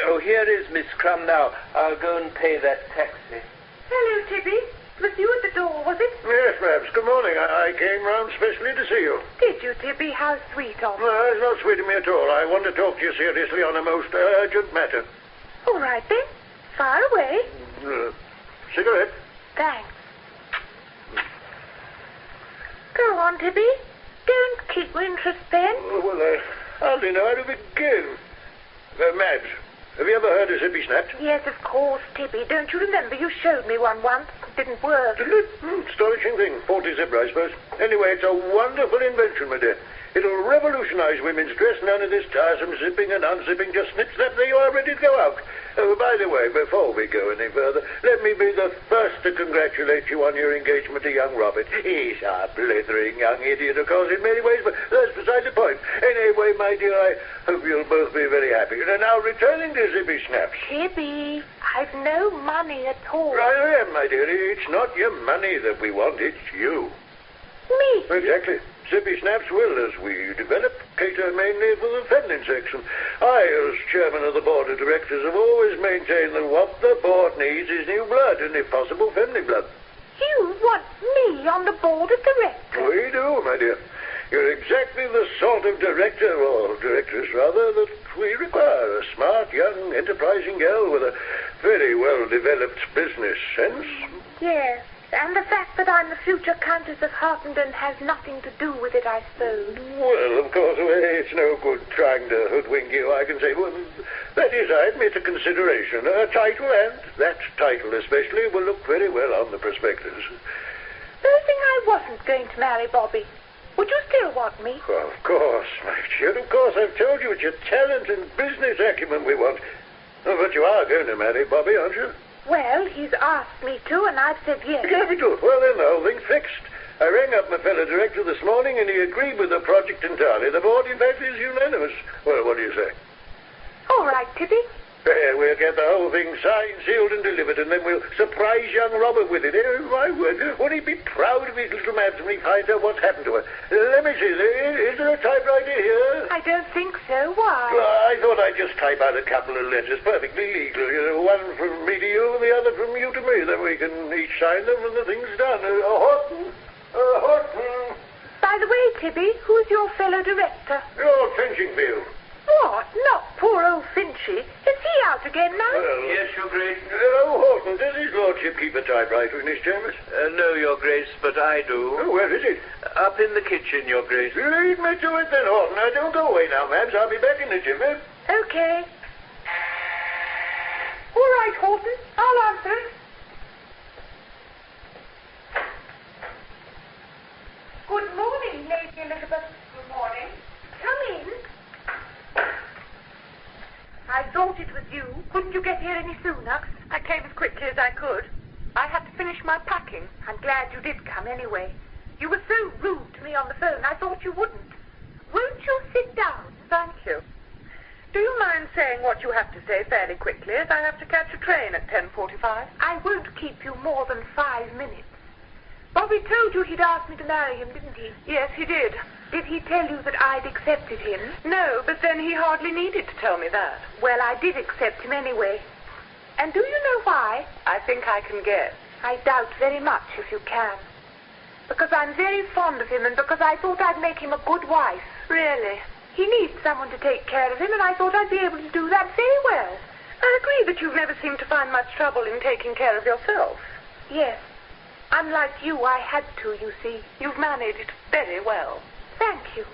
Oh, here is Miss Crum now. I'll go and pay that taxi. Hello, Tibby. It was you at the door, was it? Yes, Babs. Good morning. I came round specially to see you. Did you, Tibby? How sweet of you. No, it's not sweet of me at all. I want to talk to you seriously on a most urgent matter. All right, then. Fire away. Cigarette? Thanks. Go on, Tibby. Don't keep your interest, Ben. Well, I hardly know how to begin. Mads, have you ever heard of Zippy Snaps? Yes, of course, Tibby. Don't you remember you showed me one once? It didn't work. Didn't it? Astonishing thing. 40 zipper, I suppose. Anyway, it's a wonderful invention, my dear. It'll revolutionize women's dress. None of this tiresome zipping and unzipping. Just snip, snap, there you are, ready to go out. Oh, by the way, before we go any further, let me be the first to congratulate you on your engagement to young Robert. He's a blithering young idiot, of course, in many ways, but that's beside the point. Anyway, my dear, I hope you'll both be very happy. And now, returning to Zippy Snaps. Tibby, I've no money at all. I am, my dear. It's not your money that we want, it's you. Me? Exactly. Zippy Snaps will, as we develop, cater mainly for the feminine section. I, as chairman of the board of directors, have always maintained that what the board needs is new blood, and if possible, feminine blood. You want me on the board of directors? We do, my dear. You're exactly the sort of director, or directress, rather, that we require. A smart, young, enterprising girl with a very well-developed business sense. Yes. And the fact that I'm the future Countess of Harpenden has nothing to do with it, I suppose. Well, of course, it's no good trying to hoodwink you, I can say. Well, that is, I admit, a consideration. A title, and that title especially, will look very well on the prospectus. Supposing I wasn't going to marry Bobby, would you still want me? Well, of course, my dear, of course. I've told you it's your talent and business acumen we want. Oh, but you are going to marry Bobby, aren't you? Well, he's asked me to, and I've said yes. Capital. Well, then, the whole thing's fixed. I rang up my fellow director this morning, and he agreed with the project entirely. The board, in fact, is unanimous. Well, what do you say? All right, Tibby. We'll get the whole thing signed, sealed, and delivered, and then we'll surprise young Robert with it. My word, won't he be proud of his little Mabs when he finds out what's happened to her? Let me see, is there a typewriter here? I don't think so. Why? Well, I thought I'd just type out a couple of letters, perfectly legal. One from me to you, the other from you to me. Then we can each sign them and the thing's done. Horton. By the way, Tibby, who's your fellow director? Lord Finchingfield. What? Not poor old Finchy. Is he out again now? Yes, Your Grace. Horton, does his lordship keep a typewriter in his chambers? No, Your Grace, but I do. Oh, where is it? Up in the kitchen, Your Grace. Lead me to it then, Horton. Now, don't go away now, Mabs. I'll be back in the jiffy. Okay. All right, Horton. I'll answer it. Good morning, Lady Elizabeth. Good morning. Come in. I thought it was you. Couldn't you get here any sooner? I came as quickly as I could. I had to finish my packing. I'm glad you did come anyway. You were so rude to me on the phone, I thought you wouldn't. Won't you sit down? Thank you. Do you mind saying what you have to say fairly quickly, as I have to catch a train at 10:45? I won't keep you more than 5 minutes. Bobby told you he'd asked me to marry him, didn't he? Yes, he did. Did he tell you that I'd accepted him? No, but then he hardly needed to tell me that. Well, I did accept him anyway. And do you know why? I think I can guess. I doubt very much if you can. Because I'm very fond of him and because I thought I'd make him a good wife. Really? He needs someone to take care of him, and I thought I'd be able to do that very well. I agree that you've never seemed to find much trouble in taking care of yourself. Yes. Unlike you, I had to, you see. You've managed very well. Thank you.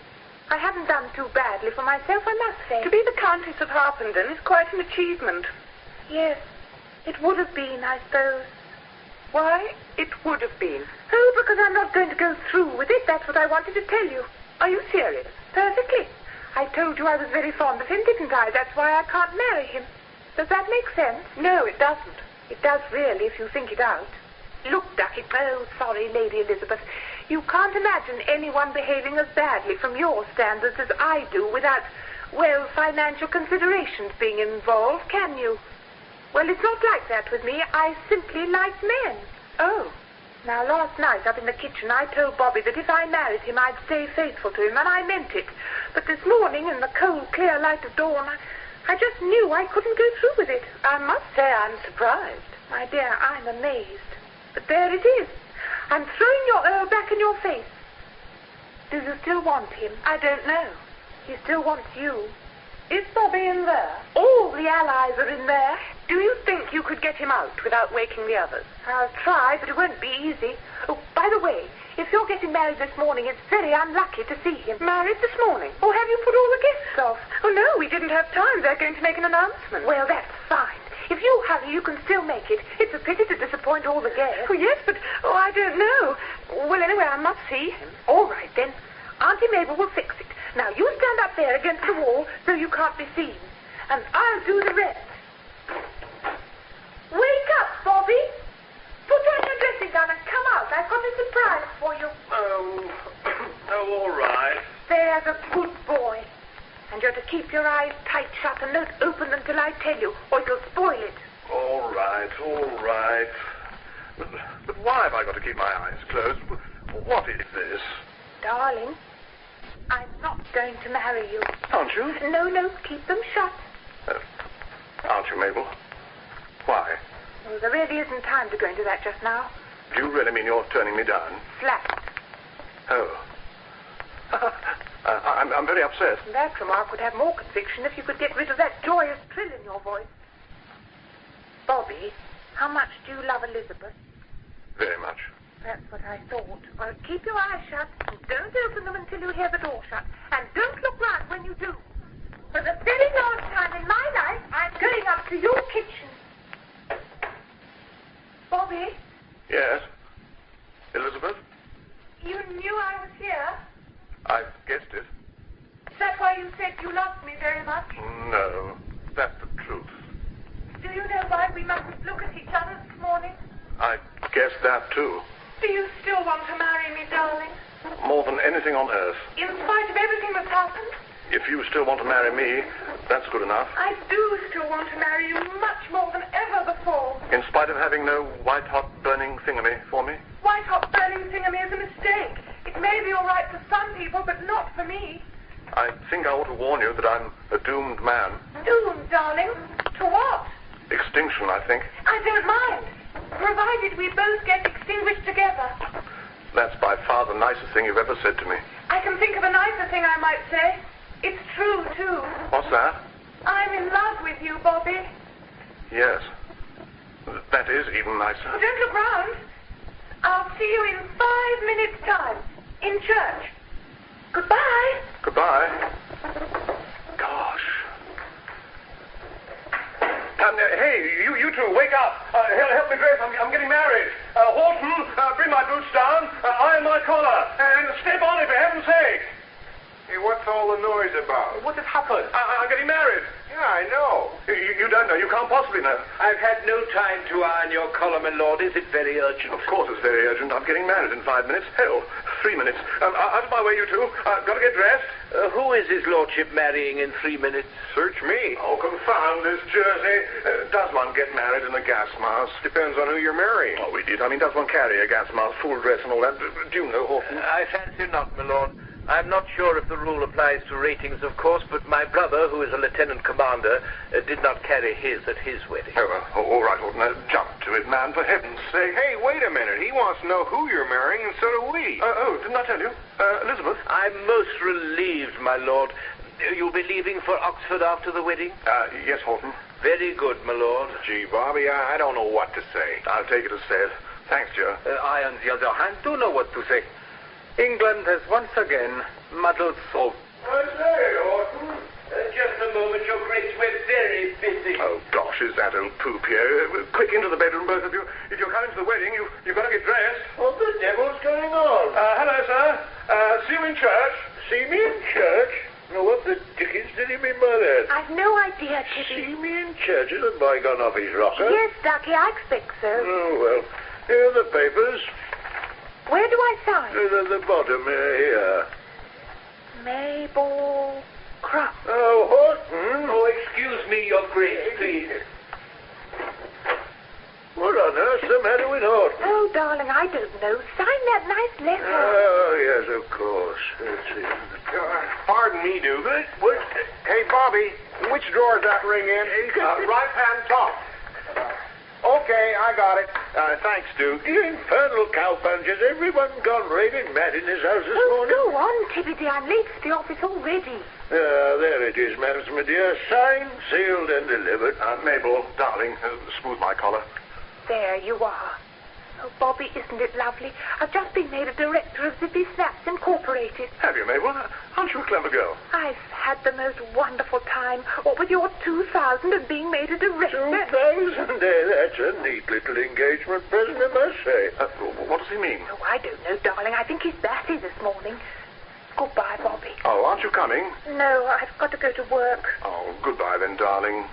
I haven't done too badly for myself, I must say. To be the Countess of Harpenden is quite an achievement. Yes, it would have been, I suppose. Why? It would have been. Oh, because I'm not going to go through with it. That's what I wanted to tell you. Are you serious? Perfectly. I told you I was very fond of him, didn't I? That's why I can't marry him. Does that make sense? No, it doesn't. It does really, if you think it out. Look, Ducky. Oh, sorry, Lady Elizabeth. You can't imagine anyone behaving as badly from your standards as I do without, well, financial considerations being involved, can you? Well, it's not like that with me. I simply like men. Oh. Now, last night up in the kitchen, I told Bobby that if I married him, I'd stay faithful to him, and I meant it. But this morning, in the cold, clear light of dawn, I just knew I couldn't go through with it. I must say I'm surprised. My dear, I'm amazed. But there it is. I'm throwing your Earl back in your face. Do you still want him? I don't know. He still wants you. Is Bobby in there? All the allies are in there. Do you think you could get him out without waking the others? I'll try, but it won't be easy. Oh, by the way, if you're getting married this morning, it's very unlucky to see him. Married this morning? Or have you put all the guests off? Oh, no, we didn't have time. They're going to make an announcement. Well, that's fine. If you hurry, you can still make it. It's a pity to disappoint all the guests. Oh, yes, but, I don't know. Well, anyway, I must see him. All right, then. Auntie Mabel will fix it. Now, you stand up there against the wall so you can't be seen. And I'll do the rest. Wake up, Bobby. Put on your dressing gown and come out. I've got a surprise for you. Oh, all right. There's a good boy. And you're to keep your eyes tight shut and don't open them till I tell you, or you'll spoil it. All right. But why have I got to keep my eyes closed? What is this? Darling, I'm not going to marry you. Aren't you? No, keep them shut. Aren't you, Mabel? Why? Well, there really isn't time to go into that just now. Do you really mean you're turning me down? Flat. Oh. I'm very upset. That remark would have more conviction if you could get rid of that joyous trill in your voice. Bobby, how much do you love Elizabeth? Very much. That's what I thought. Well, keep your eyes shut and don't open them until you hear the door shut. And don't look round when you do. For the very last time in my life, I'm going up to your kitchen. Bobby? Yes? Elizabeth? You knew I was here? I've guessed it. Is that why you said you loved me very much? No, that's the truth. Do you know why we mustn't look at each other this morning? I guessed that too. Do you still want to marry me, darling? More than anything on earth. In spite of everything that's happened? If you still want to marry me, That's good enough. I do still want to marry you much more than ever before. In spite of having no white-hot burning thingamy for me? White-hot burning thingamy is a mistake. It may be all right for some people, but not for me. I think I ought to warn you that I'm a doomed man. Doomed, darling? To what? Extinction, I think. I don't mind, provided we both get extinguished together. That's by far the nicest thing you've ever said to me. I can think of a nicer thing I might say. It's true, too. What's that? I'm in love with you, Bobby. Yes. That is even nicer. Oh, don't look round. I'll see you in 5 minutes' time. In church. Goodbye. Goodbye. Gosh. Hey, you two, wake up. Help me dress. I'm getting married. Horton, bring my boots down. Iron my collar. And step on it, for heaven's sake. Hey, what's all the noise about? What has happened? I'm getting married. Yeah, I know. You don't know. You can't possibly know. I've had no time to iron your collar, my lord. Is it very urgent? Of course it's very urgent. I'm getting married in 5 minutes. Hell, 3 minutes. Out of my way, you two. Got to get dressed. Who is his lordship marrying in 3 minutes? Search me. Oh, confound this Jersey. Does one get married in a gas mask? Depends on who you're marrying. Oh, we did. I mean, does one carry a gas mask, full dress and all that? Do you know, Horton? I fancy not, my lord. I'm not sure if the rule applies to ratings, of course, but my brother, who is a lieutenant commander, did not carry his at his wedding. Oh, all right, Horton. Jump to it, man, for heaven's sake. Hey, wait a minute. He wants to know who you're marrying, and so do we. Didn't I tell you? Elizabeth? I'm most relieved, my lord. You'll be leaving for Oxford after the wedding? Yes, Horton. Very good, my lord. Gee, Bobby, I don't know what to say. I'll take it as said. Thanks, Joe. I, on the other hand, do know what to say. England has once again muddled salt. I say, Horton. Just a moment, Your Grace. We're very busy. Oh, gosh, is that old poop here? Quick, into the bedroom, both of you. If you're coming to the wedding, you've got to get dressed. What the devil's going on? Hello, sir. See you in church. See me in church? Now, what the dickens did he mean by that? I've no idea, Tippy. See me in church? Has the boy gone off his rocker? Yes, Ducky, I expect so. Oh, well, here are the papers. Where do I sign? The bottom, here. Mabel Crum. Oh, Horton. Oh, excuse me, Your Grace, please. What on earth's the matter with Horton? Oh, darling, I don't know. Sign that nice letter. Oh, yes, of course. Let's see. Pardon me, Duke. What? Hey, Bobby, which drawer's that ring in? Right-hand top. Okay, I got it. Thanks, Duke. You infernal cowpunchers. Everyone gone raving mad in this house this morning. Go on, Tippy, I'm late to the office already. There it is, madam, my dear. Signed, sealed, and delivered. Mabel, darling, smooth my collar. There you are. Oh, Bobby, isn't it lovely? I've just been made a director of Zippy Snaps Incorporated. Have you, Mabel? Aren't you a clever girl? I've had the most wonderful time. What with your 2,000 and being made a director. 2,000? That's a neat little engagement present, I must say. What does he mean? Oh, I don't know, darling. I think he's batty this morning. Goodbye, Bobby. Oh, aren't you coming? No, I've got to go to work. Oh, goodbye then, darling.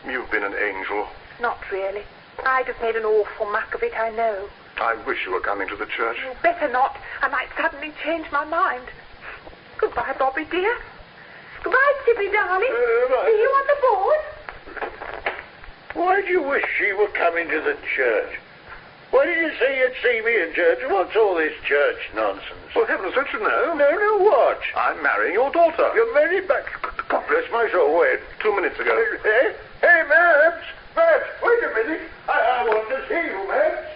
You've been an angel. Not really. I just made an awful muck of it, I know. I wish you were coming to the church. You better not. I might suddenly change my mind. Goodbye, Bobby, dear. Goodbye, Tippy, darling. See you on the board. Why do you wish she were coming to the church? Why did you say you'd see me in church? What's all this church nonsense? Well, heavens, don't you know? No, what? I'm marrying your daughter. You're married back. God bless my soul. When? 2 minutes ago. Hey, Mabs! Mabs, wait a minute. I want to see you, Mabs.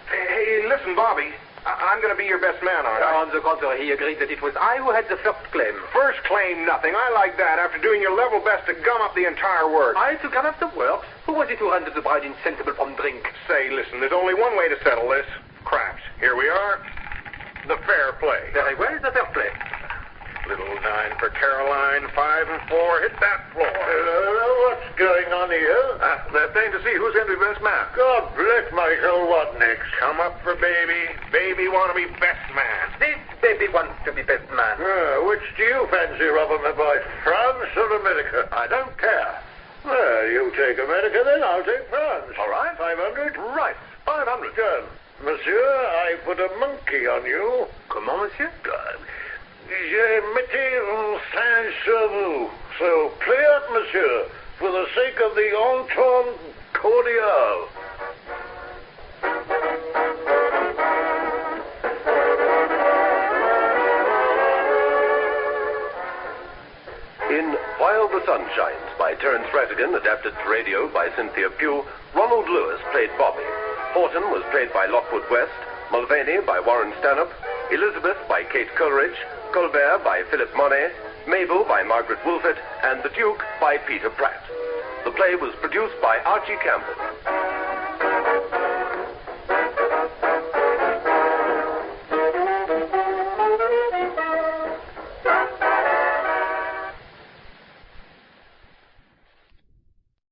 Hey, listen, Bobby. I'm going to be your best man, aren't I? On the contrary, he agreed that it was I who had the first claim. First claim, nothing. I like that after doing your level best to gum up the entire work. I to come up the works? Who was it who rendered the bride insensible from drink? Say, listen, there's only one way to settle this. Craps. Here we are. The fair play. Very well, the fair play. Little 9 for Caroline, 5 and 4. Hit that floor. What's going on here? They're playing to see who's going to be best man. God bless my soul. What next? Come up for baby. Baby want to be best man. This baby wants to be best man. Which do you fancy, Robert, my boy? France or America? I don't care. Well, you take America, then I'll take France. All right. 500? Right. 500. Good. Monsieur, I put a monkey on you. Comment, monsieur? Je m'étais sans vous. So play up, monsieur, for the sake of the entente cordiale. In While the Sun Shines by Terence Rattigan, adapted to radio by Cynthia Pugh, Ronald Lewis played Bobby. Horton was played by Lockwood West, Mulvaney by Warren Stanhope, Elizabeth by Kate Coleridge, Colbert by Philip Monet, Mabel by Margaret Wolfett, and the Duke by Peter Pratt. The play was produced by Archie Campbell.